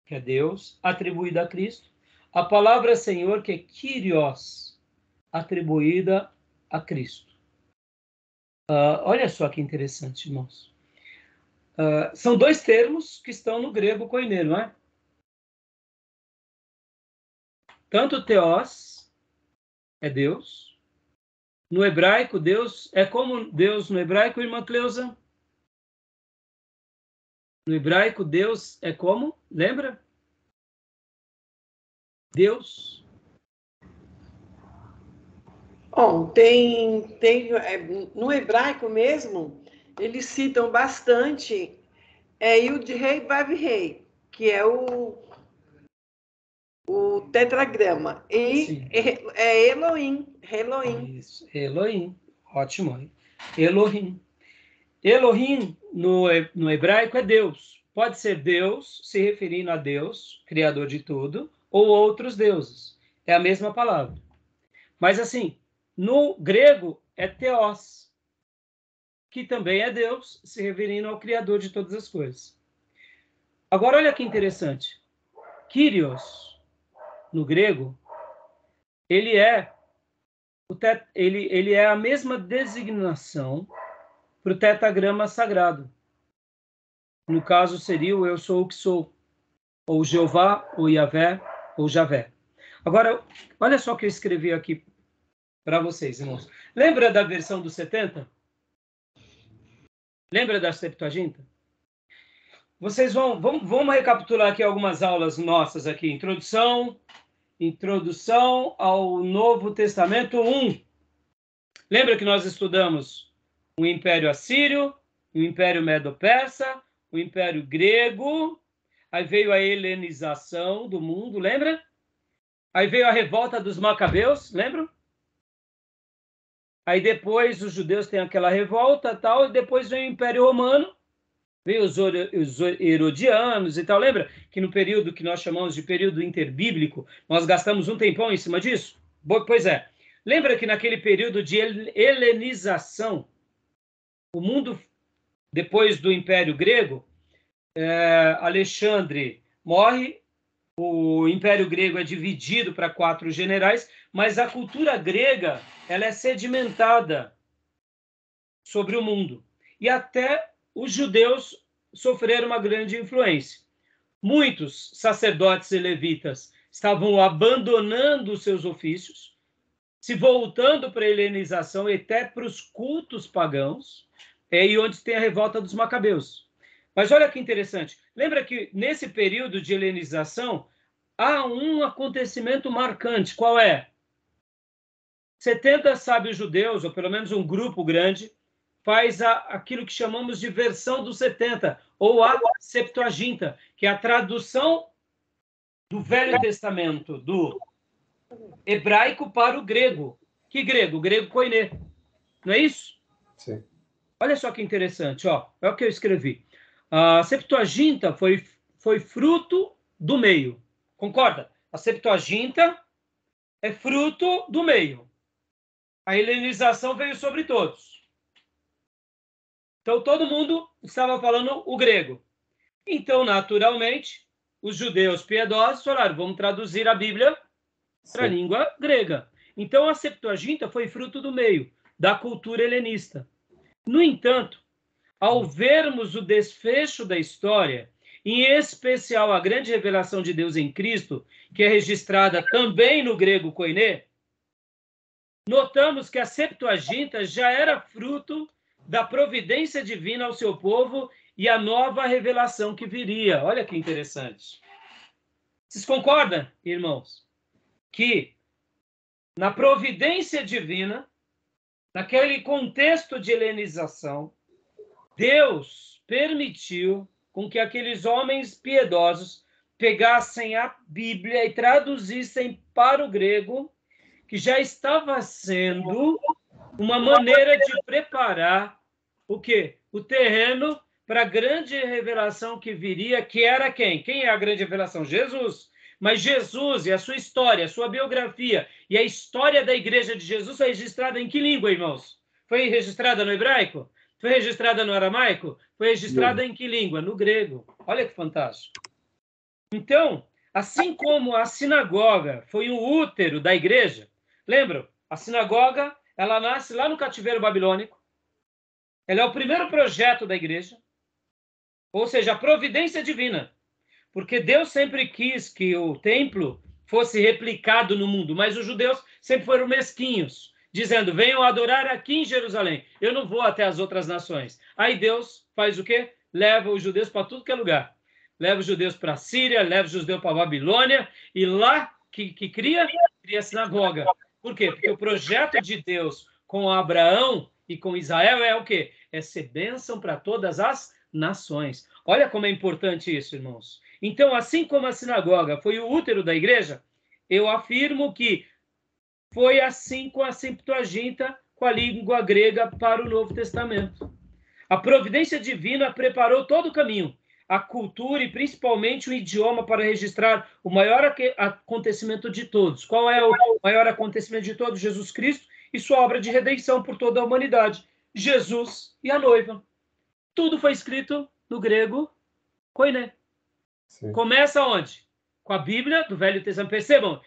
que é Deus, atribuída a Cristo, a palavra Senhor, que é Kyrios, atribuída a Cristo. Olha só que interessante, irmãos. São dois termos que estão no grego koiné, não é? Tanto theos é Deus. No hebraico, Deus é como Deus no hebraico, irmã Cleusa? No hebraico, Deus é como? Lembra? Deus. Bom, no hebraico mesmo, eles citam bastante Yud-Rei Vav-Rei, que é o tetragrama, e é Elohim. Isso, Elohim, ótimo. Elohim. Elohim, no hebraico, é Deus. Pode ser Deus, se referindo a Deus, criador de tudo, ou outros deuses. É a mesma palavra. Mas, assim, no grego, é Theos, que também é Deus, se referindo ao criador de todas as coisas. Agora, olha que interessante. Kyrios, no grego, ele é a mesma designação para o tetragrama sagrado. No caso, seria o eu sou o que sou, ou Jeová, ou Yahvé, ou Javé. Agora, olha só o que eu escrevi aqui para vocês, irmãos. Lembra da versão dos 70? Lembra da Septuaginta? Vocês vamos recapitular aqui algumas aulas nossas aqui. Introdução ao Novo Testamento 1. Lembra que nós estudamos o Império Assírio, o Império Medo-Persa, o Império Grego, aí veio a helenização do mundo, lembra? Aí veio a revolta dos Macabeus, lembra? Aí depois os judeus têm aquela revolta tal, e depois vem o Império Romano, veio os herodianos e tal. Lembra que no período que nós chamamos de período interbíblico, nós gastamos um tempão em cima disso? Pois é. Lembra que naquele período de helenização, o mundo, depois do Império Grego, Alexandre morre, O Império Grego é dividido para 4 generais, mas a cultura grega ela é sedimentada sobre o mundo. E até os judeus sofreram uma grande influência. Muitos sacerdotes e levitas estavam abandonando os seus ofícios, se voltando para a helenização e até para os cultos pagãos, e onde tem a revolta dos macabeus. Mas olha que interessante. Lembra que nesse período de helenização há um acontecimento marcante. Qual é? 70 sábios judeus, ou pelo menos um grupo grande, faz aquilo que chamamos de versão dos 70, ou a Septuaginta, que é a tradução do Velho Testamento, do hebraico para o grego. Que grego? O grego koiné. Não é isso? Sim. Olha só que interessante, ó. É o que eu escrevi. A Septuaginta foi fruto do meio. Concorda? A Septuaginta é fruto do meio. A helenização veio sobre todos. Então, todo mundo estava falando o grego. Então, naturalmente, os judeus piedosos falaram, vamos traduzir a Bíblia para a língua grega. Então, a Septuaginta foi fruto do meio, da cultura helenista. No entanto, ao vermos o desfecho da história, em especial a grande revelação de Deus em Cristo, que é registrada também no grego koiné, notamos que a Septuaginta já era fruto da providência divina ao seu povo e a nova revelação que viria. Olha que interessante. Vocês concordam, irmãos, que na providência divina, naquele contexto de helenização, Deus permitiu com que aqueles homens piedosos pegassem a Bíblia e traduzissem para o grego, que já estava sendo uma maneira de preparar o quê? O terreno para a grande revelação que viria, que era quem? Quem é a grande revelação? Jesus. Mas Jesus e a sua história, a sua biografia e a história da igreja de Jesus foi registrada em que língua, irmãos? Foi registrada no hebraico? Foi registrada no aramaico? Foi registrada em que língua? No grego. Olha que fantástico. Então, assim como a sinagoga foi o útero da igreja, lembram? A sinagoga, ela nasce lá no cativeiro babilônico. Ela é o primeiro projeto da igreja. Ou seja, a providência divina. Porque Deus sempre quis que o templo fosse replicado no mundo, mas os judeus sempre foram mesquinhos, dizendo, venham adorar aqui em Jerusalém. Eu não vou até as outras nações. Aí Deus faz o quê? Leva os judeus para tudo que é lugar. Leva os judeus para a Síria, leva os judeus para a Babilônia, e lá que cria a sinagoga. Por quê? Porque o projeto de Deus com Abraão e com Israel é o quê? É ser bênção para todas as nações. Olha como é importante isso, irmãos. Então, assim como a sinagoga foi o útero da igreja, eu afirmo que foi assim com a Septuaginta, com a língua grega para o Novo Testamento. A providência divina preparou todo o caminho, a cultura e principalmente o idioma para registrar o maior acontecimento de todos. Qual é o maior acontecimento de todos? Jesus Cristo e sua obra de redenção por toda a humanidade. Jesus e a noiva. Tudo foi escrito no grego koiné. Sim. Começa onde? Com a Bíblia do Velho Testamento. Percebam,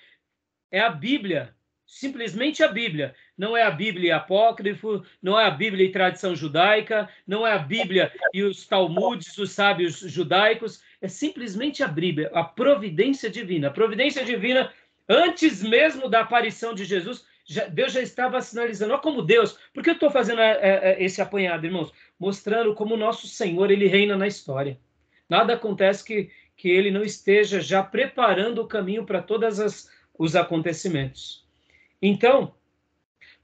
é a Bíblia, simplesmente a Bíblia. Não é a Bíblia apócrifo, não é a Bíblia e tradição judaica, não é a Bíblia e os Talmudes, os sábios judaicos. É simplesmente a Bíblia, a providência divina. A providência divina, antes mesmo da aparição de Jesus, Deus já estava sinalizando. Olha como Deus... Por que eu estou fazendo esse apanhado, irmãos? Mostrando como o nosso Senhor, ele reina na história. Nada acontece que ele não esteja já preparando o caminho para todos os acontecimentos. Então,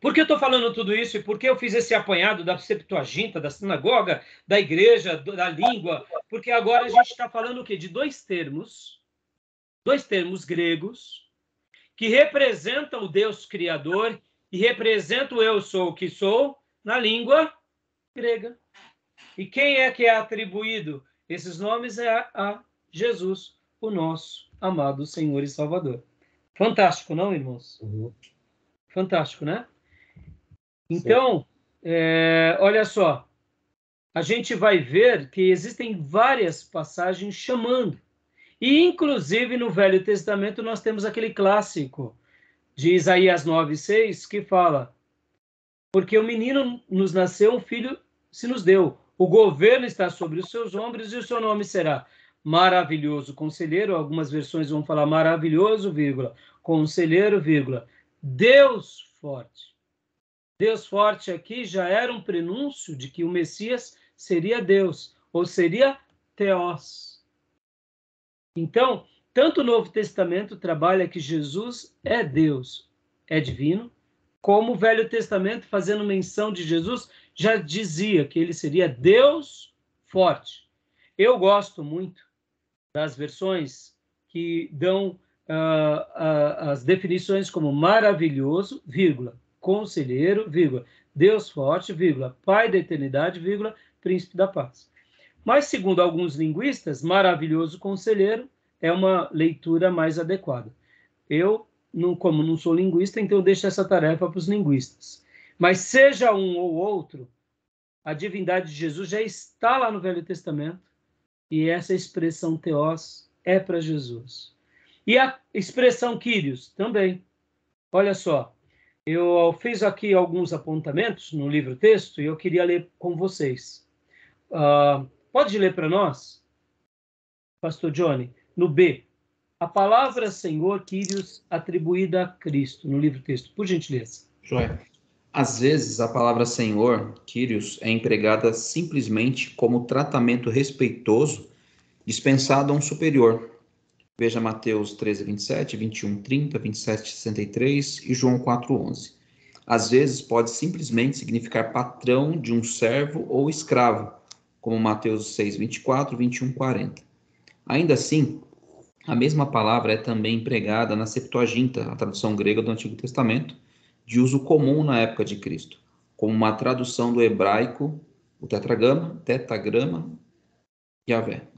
por que eu estou falando tudo isso e por que eu fiz esse apanhado da Septuaginta, da sinagoga, da igreja, da língua? Porque agora a gente está falando o quê? De dois termos gregos que representam o Deus Criador e representam o eu sou o que sou na língua grega. E quem é que é atribuído esses nomes? É a Jesus, o nosso amado Senhor e Salvador. Fantástico, não, irmãos? Uhum. Fantástico, né? Então, olha só, a gente vai ver que existem várias passagens chamando. E, inclusive, no Velho Testamento, nós temos aquele clássico de Isaías 9:6, que fala: porque o menino nos nasceu, um filho se nos deu. O governo está sobre os seus ombros e o seu nome será Maravilhoso Conselheiro. Algumas versões vão falar Maravilhoso, vírgula, Conselheiro, vírgula, Deus Forte. Deus Forte aqui já era um prenúncio de que o Messias seria Deus, ou seria Theos. Então, tanto o Novo Testamento trabalha que Jesus é Deus, é divino, como o Velho Testamento, fazendo menção de Jesus, já dizia que ele seria Deus Forte. Eu gosto muito das versões que dão as definições como maravilhoso, vírgula, conselheiro, vírgula, Deus Forte, vírgula, Pai da eternidade, vírgula, Príncipe da paz. Mas, segundo alguns linguistas, maravilhoso conselheiro é uma leitura mais adequada. Eu, como não sou linguista, então eu deixo essa tarefa para os linguistas. Mas seja um ou outro, a divindade de Jesus já está lá no Velho Testamento, e essa expressão Theos é para Jesus. E a expressão Kyrios também. Olha só, eu fiz aqui alguns apontamentos no livro-texto e eu queria ler com vocês. Pode ler para nós, Pastor Johnny, no B. A palavra Senhor, Kyrios, atribuída a Cristo, no livro-texto. Por gentileza. Joia. Às vezes, a palavra Senhor, Kyrios, é empregada simplesmente como tratamento respeitoso dispensado a um superior. Veja Mateus 13:27, 21:30, 27:63 e João 4:11. Às vezes, pode simplesmente significar patrão de um servo ou escravo, como Mateus 6:24, 21:40. Ainda assim, a mesma palavra é também empregada na Septuaginta, a tradução grega do Antigo Testamento, de uso comum na época de Cristo, como uma tradução do hebraico, o tetagrama, Javé,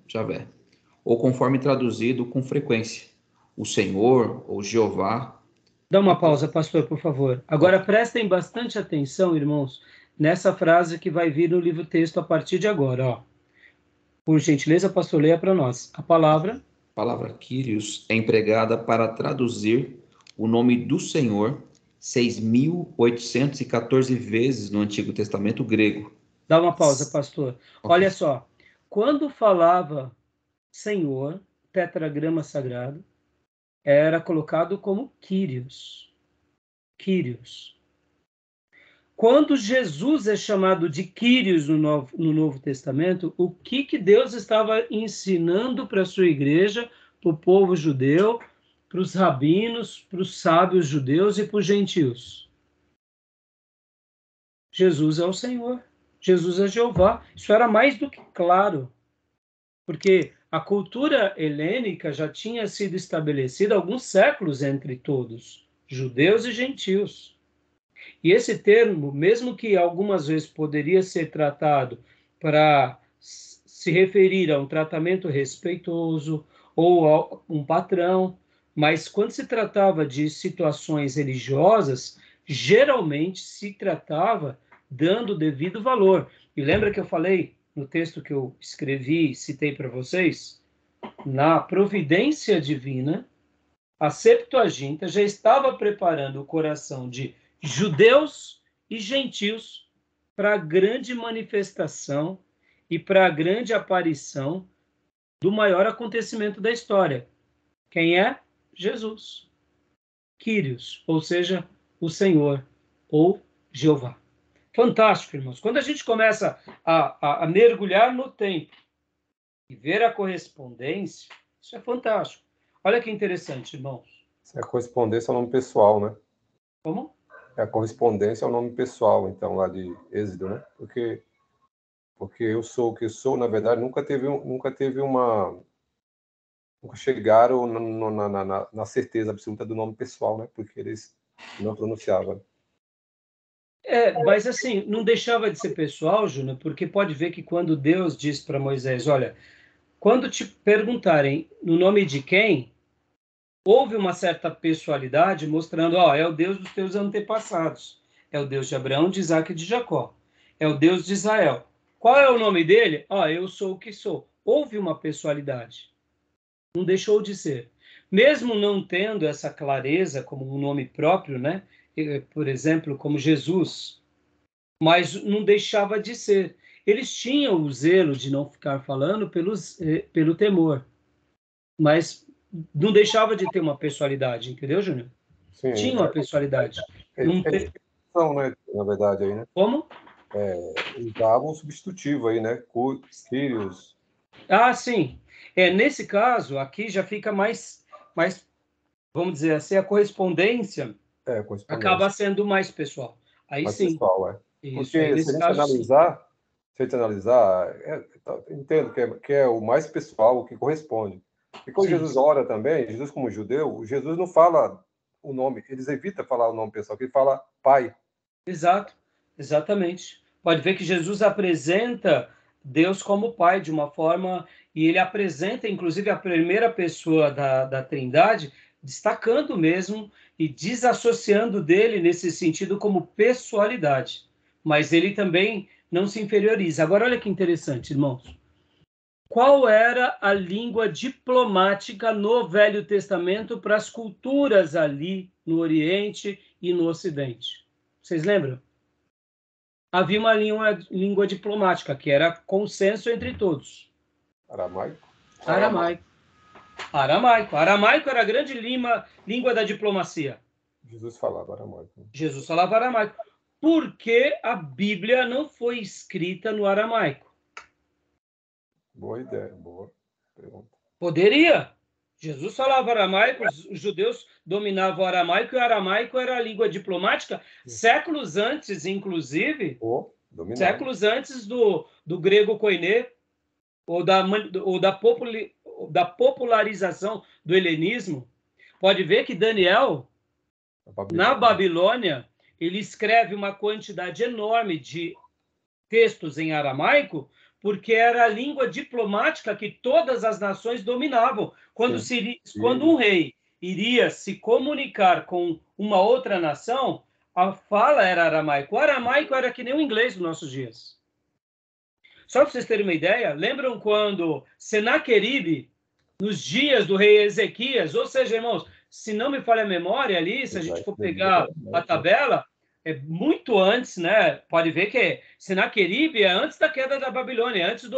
ou conforme traduzido com frequência, o Senhor ou Jeová. Dá uma pausa, pastor, por favor. Agora prestem bastante atenção, irmãos, nessa frase que vai vir no livro-texto a partir de agora. Ó. Por gentileza, pastor, leia para nós. A palavra Kyrios é empregada para traduzir o nome do Senhor 6.814 vezes no Antigo Testamento grego. Dá uma pausa, pastor. Okay. Olha só, quando falava Senhor, tetragrama sagrado, era colocado como Kyrios. Kyrios. Quando Jesus é chamado de Kyrios no Novo Testamento, o que Deus estava ensinando para a sua igreja, para o povo judeu, para os rabinos, para os sábios judeus e para os gentios? Jesus é o Senhor. Jesus é Jeová. Isso era mais do que claro. Porque a cultura helênica já tinha sido estabelecida há alguns séculos entre todos, judeus e gentios. E esse termo, mesmo que algumas vezes poderia ser tratado para se referir a um tratamento respeitoso ou a um patrão, mas quando se tratava de situações religiosas, geralmente se tratava dando o devido valor. E lembra que eu falei no texto que eu escrevi e citei para vocês? Na providência divina, a Septuaginta já estava preparando o coração de judeus e gentios para a grande manifestação e para a grande aparição do maior acontecimento da história. Quem é? Jesus. Kyrios, ou seja, o Senhor, ou Jeová. Fantástico, irmãos. Quando a gente começa a mergulhar no tempo e ver a correspondência, isso é fantástico. Olha que interessante, irmãos. A correspondência é o nome pessoal, né? Como? A correspondência é o nome pessoal, então, lá de Êxodo, né? Porque eu sou o que sou, na verdade, nunca chegaram na certeza absoluta do nome pessoal, né? Porque eles não pronunciavam. Mas assim, não deixava de ser pessoal, Júnior, porque pode ver que quando Deus diz para Moisés, olha, quando te perguntarem no nome de quem, houve uma certa pessoalidade mostrando, é o Deus dos teus antepassados, é o Deus de Abraão, de Isaac e de Jacó, é o Deus de Israel. Qual é o nome dele? Eu sou o que sou. Houve uma pessoalidade. Não deixou de ser. Mesmo não tendo essa clareza como um nome próprio, né? Por exemplo, como Jesus, mas não deixava de ser. Eles tinham o zelo de não ficar falando pelo temor, mas não deixava de ter uma pessoalidade, entendeu, Júnior? Sim. Tinha uma pessoalidade. Não, né? Na verdade, aí, né? Como? Usavam um substitutivo aí, né? Kyrios. Ah, sim. Nesse caso, aqui já fica mais, vamos dizer assim, a correspondência acaba sendo mais pessoal. Aí mais sim. Pessoal, Isso, porque aí, se a gente analisar, entendo que é o mais pessoal, o que corresponde. E quando Jesus ora também, Jesus como judeu, Jesus não fala o nome, eles evitam falar o nome pessoal, que ele fala Pai. Exato, exatamente. Pode ver que Jesus apresenta Deus como Pai de uma forma, e ele apresenta, inclusive, a primeira pessoa da Trindade, destacando mesmo e desassociando dele nesse sentido como pessoalidade. Mas ele também não se inferioriza. Agora, olha que interessante, irmãos. Qual era a língua diplomática no Velho Testamento para as culturas ali no Oriente e no Ocidente? Vocês lembram? Havia uma língua diplomática, que era consenso entre todos. Aramaico. Aramaico era a grande língua da diplomacia. Jesus falava aramaico. Jesus falava aramaico. Por que a Bíblia não foi escrita no aramaico? Boa ideia, boa pergunta. Poderia. Jesus falava aramaico, os judeus dominavam o aramaico, e o aramaico era a língua diplomática, séculos antes, inclusive, séculos antes do grego koiné, ou da popularização do helenismo. Pode ver que Daniel, na Babilônia, ele escreve uma quantidade enorme de textos em aramaico, porque era a língua diplomática que todas as nações dominavam. Quando um rei iria se comunicar com uma outra nação, a fala era aramaico. O aramaico era que nem o inglês dos nossos dias. Só para vocês terem uma ideia, lembram quando Senaqueribe, nos dias do rei Ezequias, ou seja, irmãos, se não me falha a memória ali, se a gente for pegar a tabela, é muito antes, né? Pode ver que Senaqueribe é antes da queda da Babilônia, antes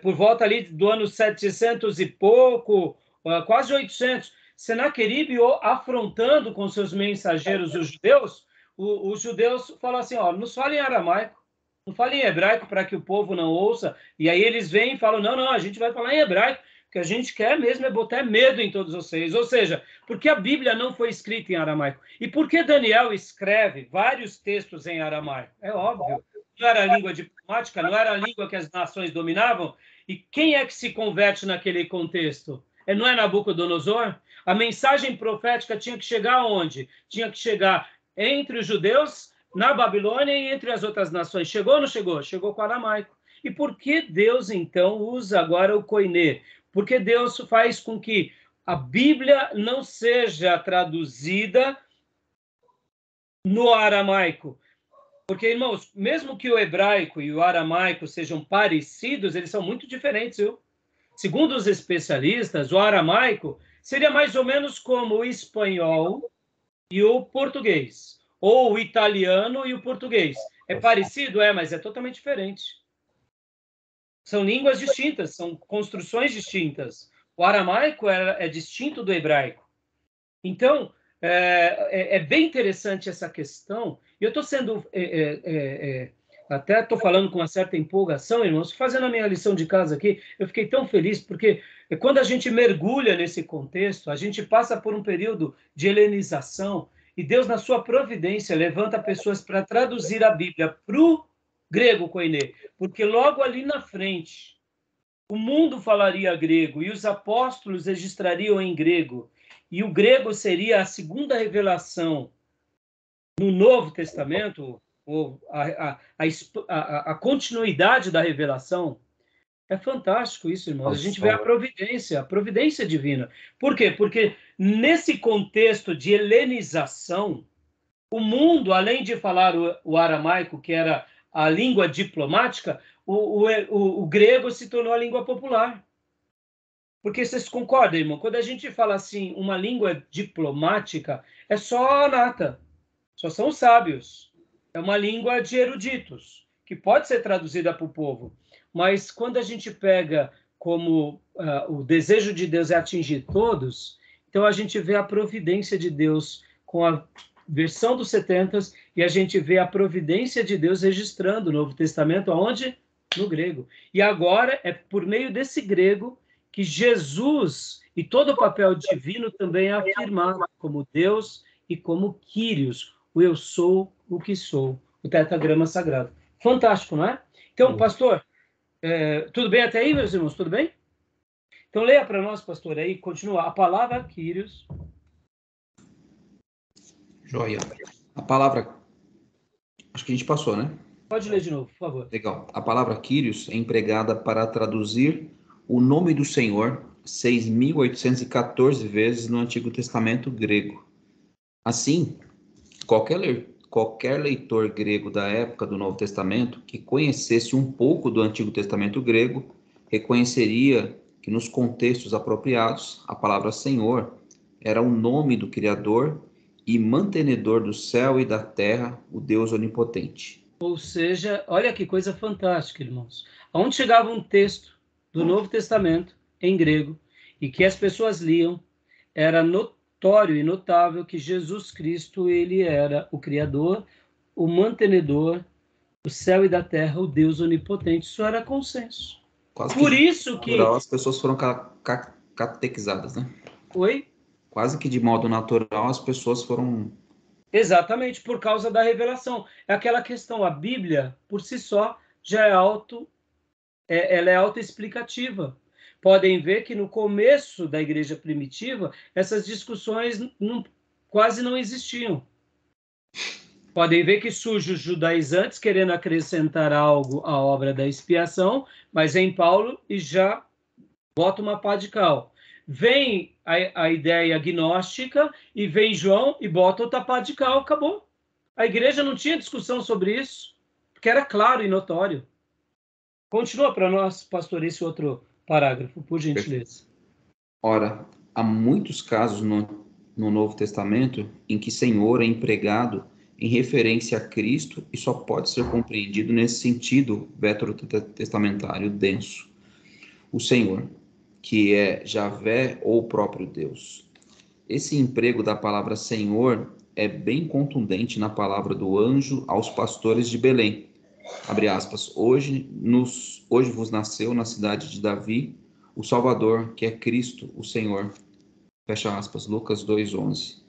por volta ali do ano 700 e pouco, quase 800. Senaqueribe afrontando com seus mensageiros os judeus falam assim, nos falem aramaico, não falem em hebraico para que o povo não ouça. E aí eles vêm e falam, não, a gente vai falar em hebraico, que a gente quer mesmo é botar medo em todos vocês. Ou seja, porque a Bíblia não foi escrita em aramaico? E por que Daniel escreve vários textos em aramaico? É óbvio. Não era a língua diplomática, não era a língua que as nações dominavam. E quem é que se converte naquele contexto? Não é Nabucodonosor? A mensagem profética tinha que chegar aonde? Tinha que chegar entre os judeus, na Babilônia e entre as outras nações. Chegou ou não chegou? Chegou com o aramaico. E por que Deus, então, usa agora o koiné? Porque Deus faz com que a Bíblia não seja traduzida no aramaico. Porque, irmãos, mesmo que o hebraico e o aramaico sejam parecidos, eles são muito diferentes, viu? Segundo os especialistas, o aramaico seria mais ou menos como o espanhol e o português, ou o italiano e o português. É parecido? Mas é totalmente diferente. São línguas distintas, são construções distintas. O aramaico é distinto do hebraico. Então, é bem interessante essa questão. E eu estou sendo... até estou falando com uma certa empolgação, irmãos, fazendo a minha lição de casa aqui, eu fiquei tão feliz, porque quando a gente mergulha nesse contexto, a gente passa por um período de helenização, e Deus, na sua providência, levanta pessoas para traduzir a Bíblia para o grego koiné, porque logo ali na frente, o mundo falaria grego, e os apóstolos registrariam em grego, e o grego seria a segunda revelação no Novo Testamento, ou a continuidade da revelação. É fantástico isso, irmãos. A gente vê a providência divina. Por quê? Porque nesse contexto de helenização, o mundo, além de falar o aramaico, que era a língua diplomática, o grego se tornou a língua popular. Porque vocês concordam, irmão? Quando a gente fala assim, uma língua diplomática, é só nata, só são sábios. É uma língua de eruditos, que pode ser traduzida para o povo. Mas quando a gente pega como o desejo de Deus é atingir todos, então a gente vê a providência de Deus com a versão dos 70 e a gente vê a providência de Deus registrando o Novo Testamento, aonde? No grego. E agora é por meio desse grego que Jesus e todo o papel divino também é afirmado como Deus e como Kyrios, o eu sou o que sou, o tetragrama sagrado. Fantástico, não é? Então, pastor, tudo bem até aí, meus irmãos? Tudo bem? Então, leia para nós, pastor, aí, continua. A palavra Kyrios. Joia. A palavra... Acho que a gente passou, né? Pode ler de novo, por favor. Legal. A palavra Kyrios é empregada para traduzir o nome do Senhor 6.814 vezes no Antigo Testamento grego. Assim, qualquer leitor grego da época do Novo Testamento que conhecesse um pouco do Antigo Testamento grego reconheceria que nos contextos apropriados a palavra Senhor era o nome do Criador e mantenedor do céu e da terra, o Deus onipotente. Ou seja, olha que coisa fantástica, irmãos. Aonde chegava um texto do Novo Testamento, em grego, e que as pessoas liam, era notório e notável que Jesus Cristo, ele era o Criador, o mantenedor do céu e da terra, o Deus onipotente. Isso era consenso. Por isso que... As pessoas foram catequizadas, né? Oi? Quase que de modo natural as pessoas foram... Exatamente, por causa da revelação. É aquela questão, a Bíblia, por si só, já é ela é autoexplicativa. Podem ver que no começo da igreja primitiva, essas discussões quase não existiam. Podem ver que surgem os judaizantes querendo acrescentar algo à obra da expiação, mas vem Paulo e já bota uma pá de cal. Vem a ideia gnóstica e vem João e bota outra pá de cal, acabou. A igreja não tinha discussão sobre isso, porque era claro e notório. Continua para nós, pastor, esse outro parágrafo, por gentileza. Ora, há muitos casos no Novo Testamento em que Senhor é empregado em referência a Cristo e só pode ser compreendido nesse sentido veterotestamentário denso. O Senhor, que é Javé ou o próprio Deus. Esse emprego da palavra Senhor é bem contundente na palavra do anjo aos pastores de Belém. Abre aspas, hoje vos nasceu na cidade de Davi o Salvador, que é Cristo, o Senhor. Fecha aspas, Lucas 2:11.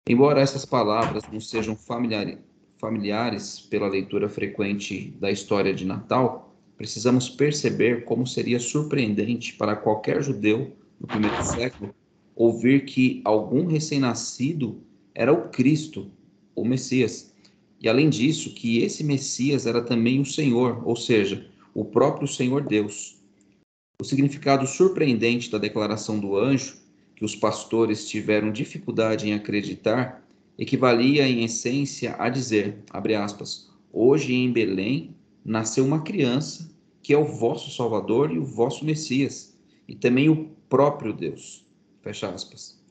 Embora essas palavras não sejam familiares pela leitura frequente da história de Natal, precisamos perceber como seria surpreendente para qualquer judeu no primeiro século ouvir que algum recém-nascido era o Cristo, o Messias. E além disso, que esse Messias era também o Senhor, ou seja, o próprio Senhor Deus. O significado surpreendente da declaração do anjo, que os pastores tiveram dificuldade em acreditar, equivalia em essência a dizer, abre aspas, hoje em Belém nasceu uma criança que é o vosso Salvador e o vosso Messias, e também o próprio Deus. Fecha aspas.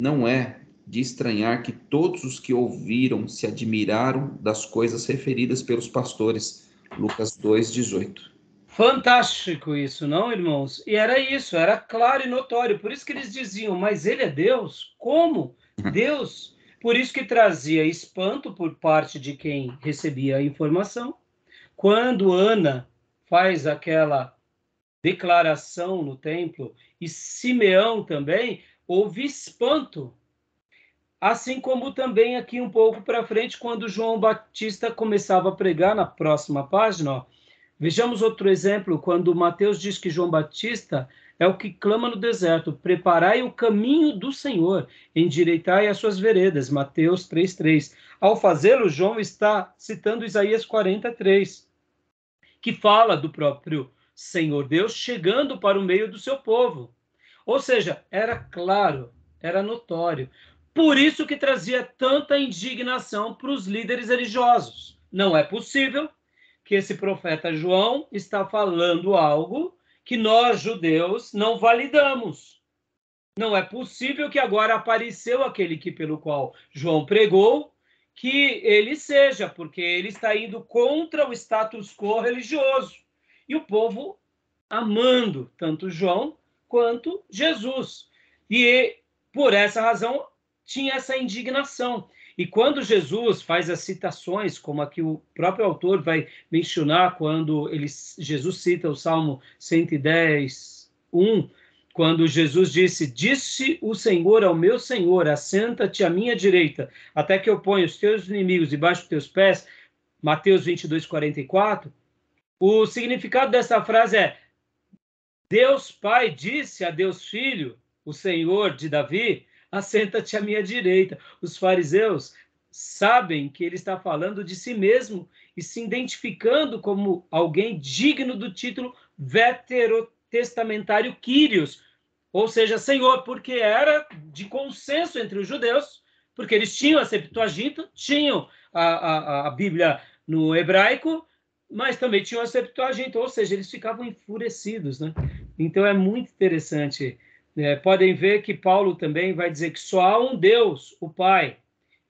Não é de estranhar que todos os que ouviram se admiraram das coisas referidas pelos pastores. Lucas 2:18. Fantástico isso, não, irmãos? E era isso, era claro e notório. Por isso que eles diziam, mas ele é Deus? Como? Deus? Por isso que trazia espanto por parte de quem recebia a informação. Quando Ana faz aquela declaração no templo, e Simeão também, houve espanto. Assim como também aqui um pouco para frente, quando João Batista começava a pregar, na próxima página, ó, vejamos outro exemplo, quando Mateus diz que João Batista é o que clama no deserto, preparai o caminho do Senhor, endireitai as suas veredas, Mateus 3:3. Ao fazê-lo, João está citando Isaías 43, que fala do próprio Senhor Deus chegando para o meio do seu povo. Ou seja, era claro, era notório. Por isso que trazia tanta indignação para os líderes religiosos. Não é possível que porque esse profeta João está falando algo que nós, judeus, não validamos. Não é possível que agora apareceu aquele que pelo qual João pregou, que ele seja, porque ele está indo contra o status quo religioso. E o povo amando tanto João quanto Jesus. E por essa razão tinha essa indignação. E quando Jesus faz as citações, como aqui o próprio autor vai mencionar, quando Jesus cita o Salmo 110, 1, quando Jesus disse o Senhor ao meu Senhor, assenta-te à minha direita, até que eu ponha os teus inimigos debaixo dos teus pés, Mateus 22, 44, o significado dessa frase é: Deus Pai disse a Deus Filho, o Senhor de Davi, assenta-te à minha direita. Os fariseus sabem que ele está falando de si mesmo e se identificando como alguém digno do título veterotestamentário Kyrios, ou seja, Senhor, porque era de consenso entre os judeus, porque eles tinham a Septuaginta, tinham a Bíblia no hebraico, mas também tinham a Septuaginta, ou seja, eles ficavam enfurecidos, né? Então é muito interessante. Podem ver que Paulo também vai dizer que só há um Deus, o Pai,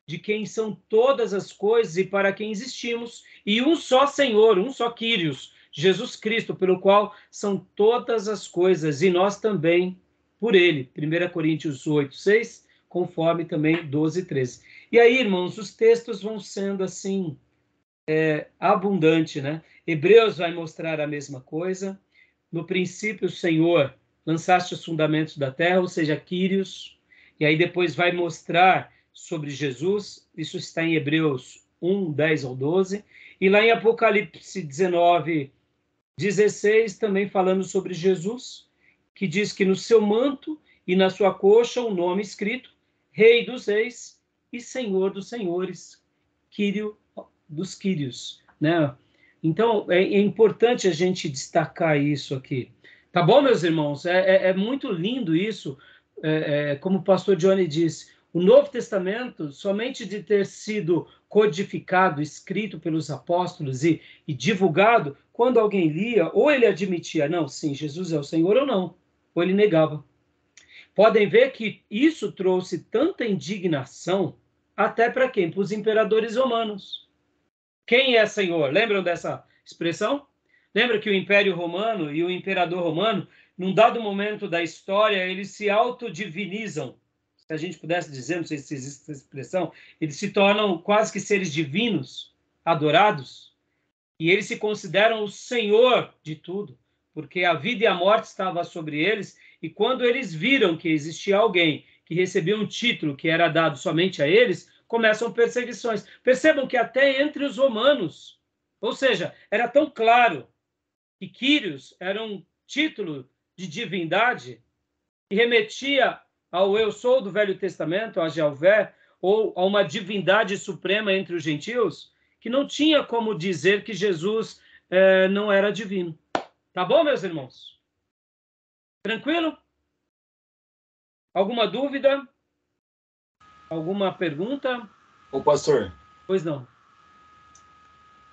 de quem são todas as coisas e para quem existimos, e um só Senhor, um só Kyrios, Jesus Cristo, pelo qual são todas as coisas, e nós também por ele. 1 Coríntios 8, 6, conforme também 12, 13. E aí, irmãos, os textos vão sendo assim, abundante, né? Hebreus vai mostrar a mesma coisa. No princípio, o Senhor lançaste os fundamentos da terra, ou seja, Kyrios, e aí depois vai mostrar sobre Jesus, isso está em Hebreus 1, 10 ao 12, e lá em Apocalipse 19, 16, também falando sobre Jesus, que diz que no seu manto e na sua coxa um nome escrito, Rei dos Reis e Senhor dos Senhores, Kyrio dos Kyrios, né? Então, é importante a gente destacar isso aqui. Tá bom, meus irmãos? É muito lindo isso, como o pastor Johnny disse, o Novo Testamento, somente de ter sido codificado, escrito pelos apóstolos e divulgado, quando alguém lia, ou ele admitia, não, sim, Jesus é o Senhor, ou não, ou ele negava. Podem ver que isso trouxe tanta indignação até para quem? Para os imperadores romanos. Quem é Senhor? Lembram dessa expressão? Lembra que o Império Romano e o Imperador Romano, num dado momento da história, eles se autodivinizam. Se a gente pudesse dizer, não sei se existe essa expressão, eles se tornam quase que seres divinos, adorados, e eles se consideram o Senhor de tudo, porque a vida e a morte estavam sobre eles, e quando eles viram que existia alguém que recebia um título que era dado somente a eles, começam perseguições. Percebam que até entre os romanos, ou seja, era tão claro que Kyrios era um título de divindade que remetia ao eu sou do Velho Testamento, a Jeová, ou a uma divindade suprema entre os gentios, que não tinha como dizer que Jesus não era divino. Tá bom, meus irmãos? Tranquilo? Alguma dúvida? Alguma pergunta? Ô, pastor. Pois não.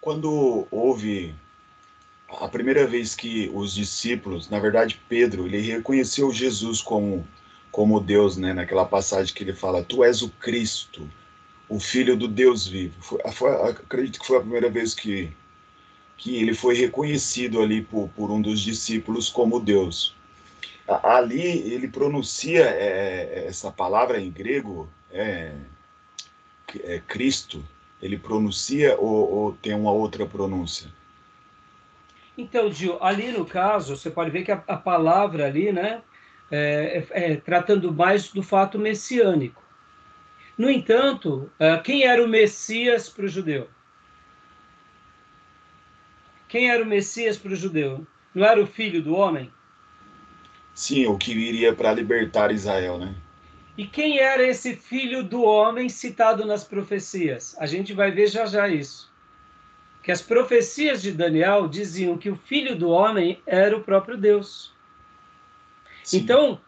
Quando houve a primeira vez que os discípulos, na verdade Pedro, ele reconheceu Jesus como Deus, né? Naquela passagem que ele fala, tu és o Cristo, o Filho do Deus vivo. Acredito que foi a primeira vez que ele foi reconhecido ali por um dos discípulos como Deus. Ali ele pronuncia essa palavra em grego, Cristo, ele pronuncia ou tem uma outra pronúncia? Então, Gil, ali no caso, você pode ver que a palavra ali, né, tratando mais do fato messiânico. No entanto, quem era o Messias para o judeu? Quem era o Messias para o judeu? Não era o Filho do Homem? Sim, o que viria para libertar Israel, né? E quem era esse Filho do Homem citado nas profecias? A gente vai ver já já isso. Que as profecias de Daniel diziam que o Filho do Homem era o próprio Deus. Sim. Então,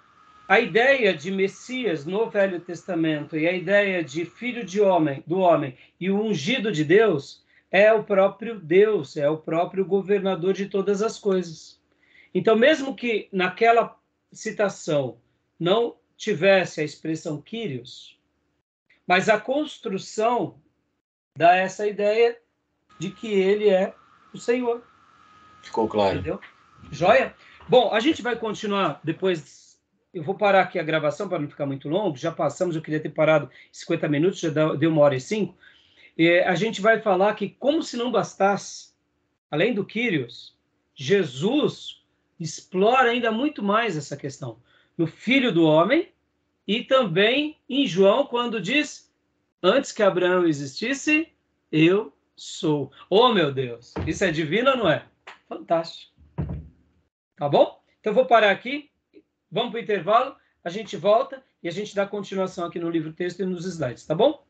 a ideia de Messias no Velho Testamento e a ideia de Filho do Homem e o ungido de Deus é o próprio Deus, é o próprio governador de todas as coisas. Então, mesmo que naquela citação não tivesse a expressão Kyrios, mas a construção dá essa ideia de que ele é o Senhor. Ficou claro. Entendeu? Joia? Bom, a gente vai continuar depois. Eu vou parar aqui a gravação para não ficar muito longo. Já passamos, eu queria ter parado 50 minutos, já deu 1h05. A gente vai falar que, como se não bastasse, além do Kyrios, Jesus explora ainda muito mais essa questão. No Filho do Homem e também em João, quando diz: antes que Abraão existisse, eu sou. Oh, meu Deus! Isso é divino ou não é? Fantástico. Tá bom? Então, eu vou parar aqui. Vamos para o intervalo. A gente volta e a gente dá continuação aqui no livro texto e nos slides. Tá bom?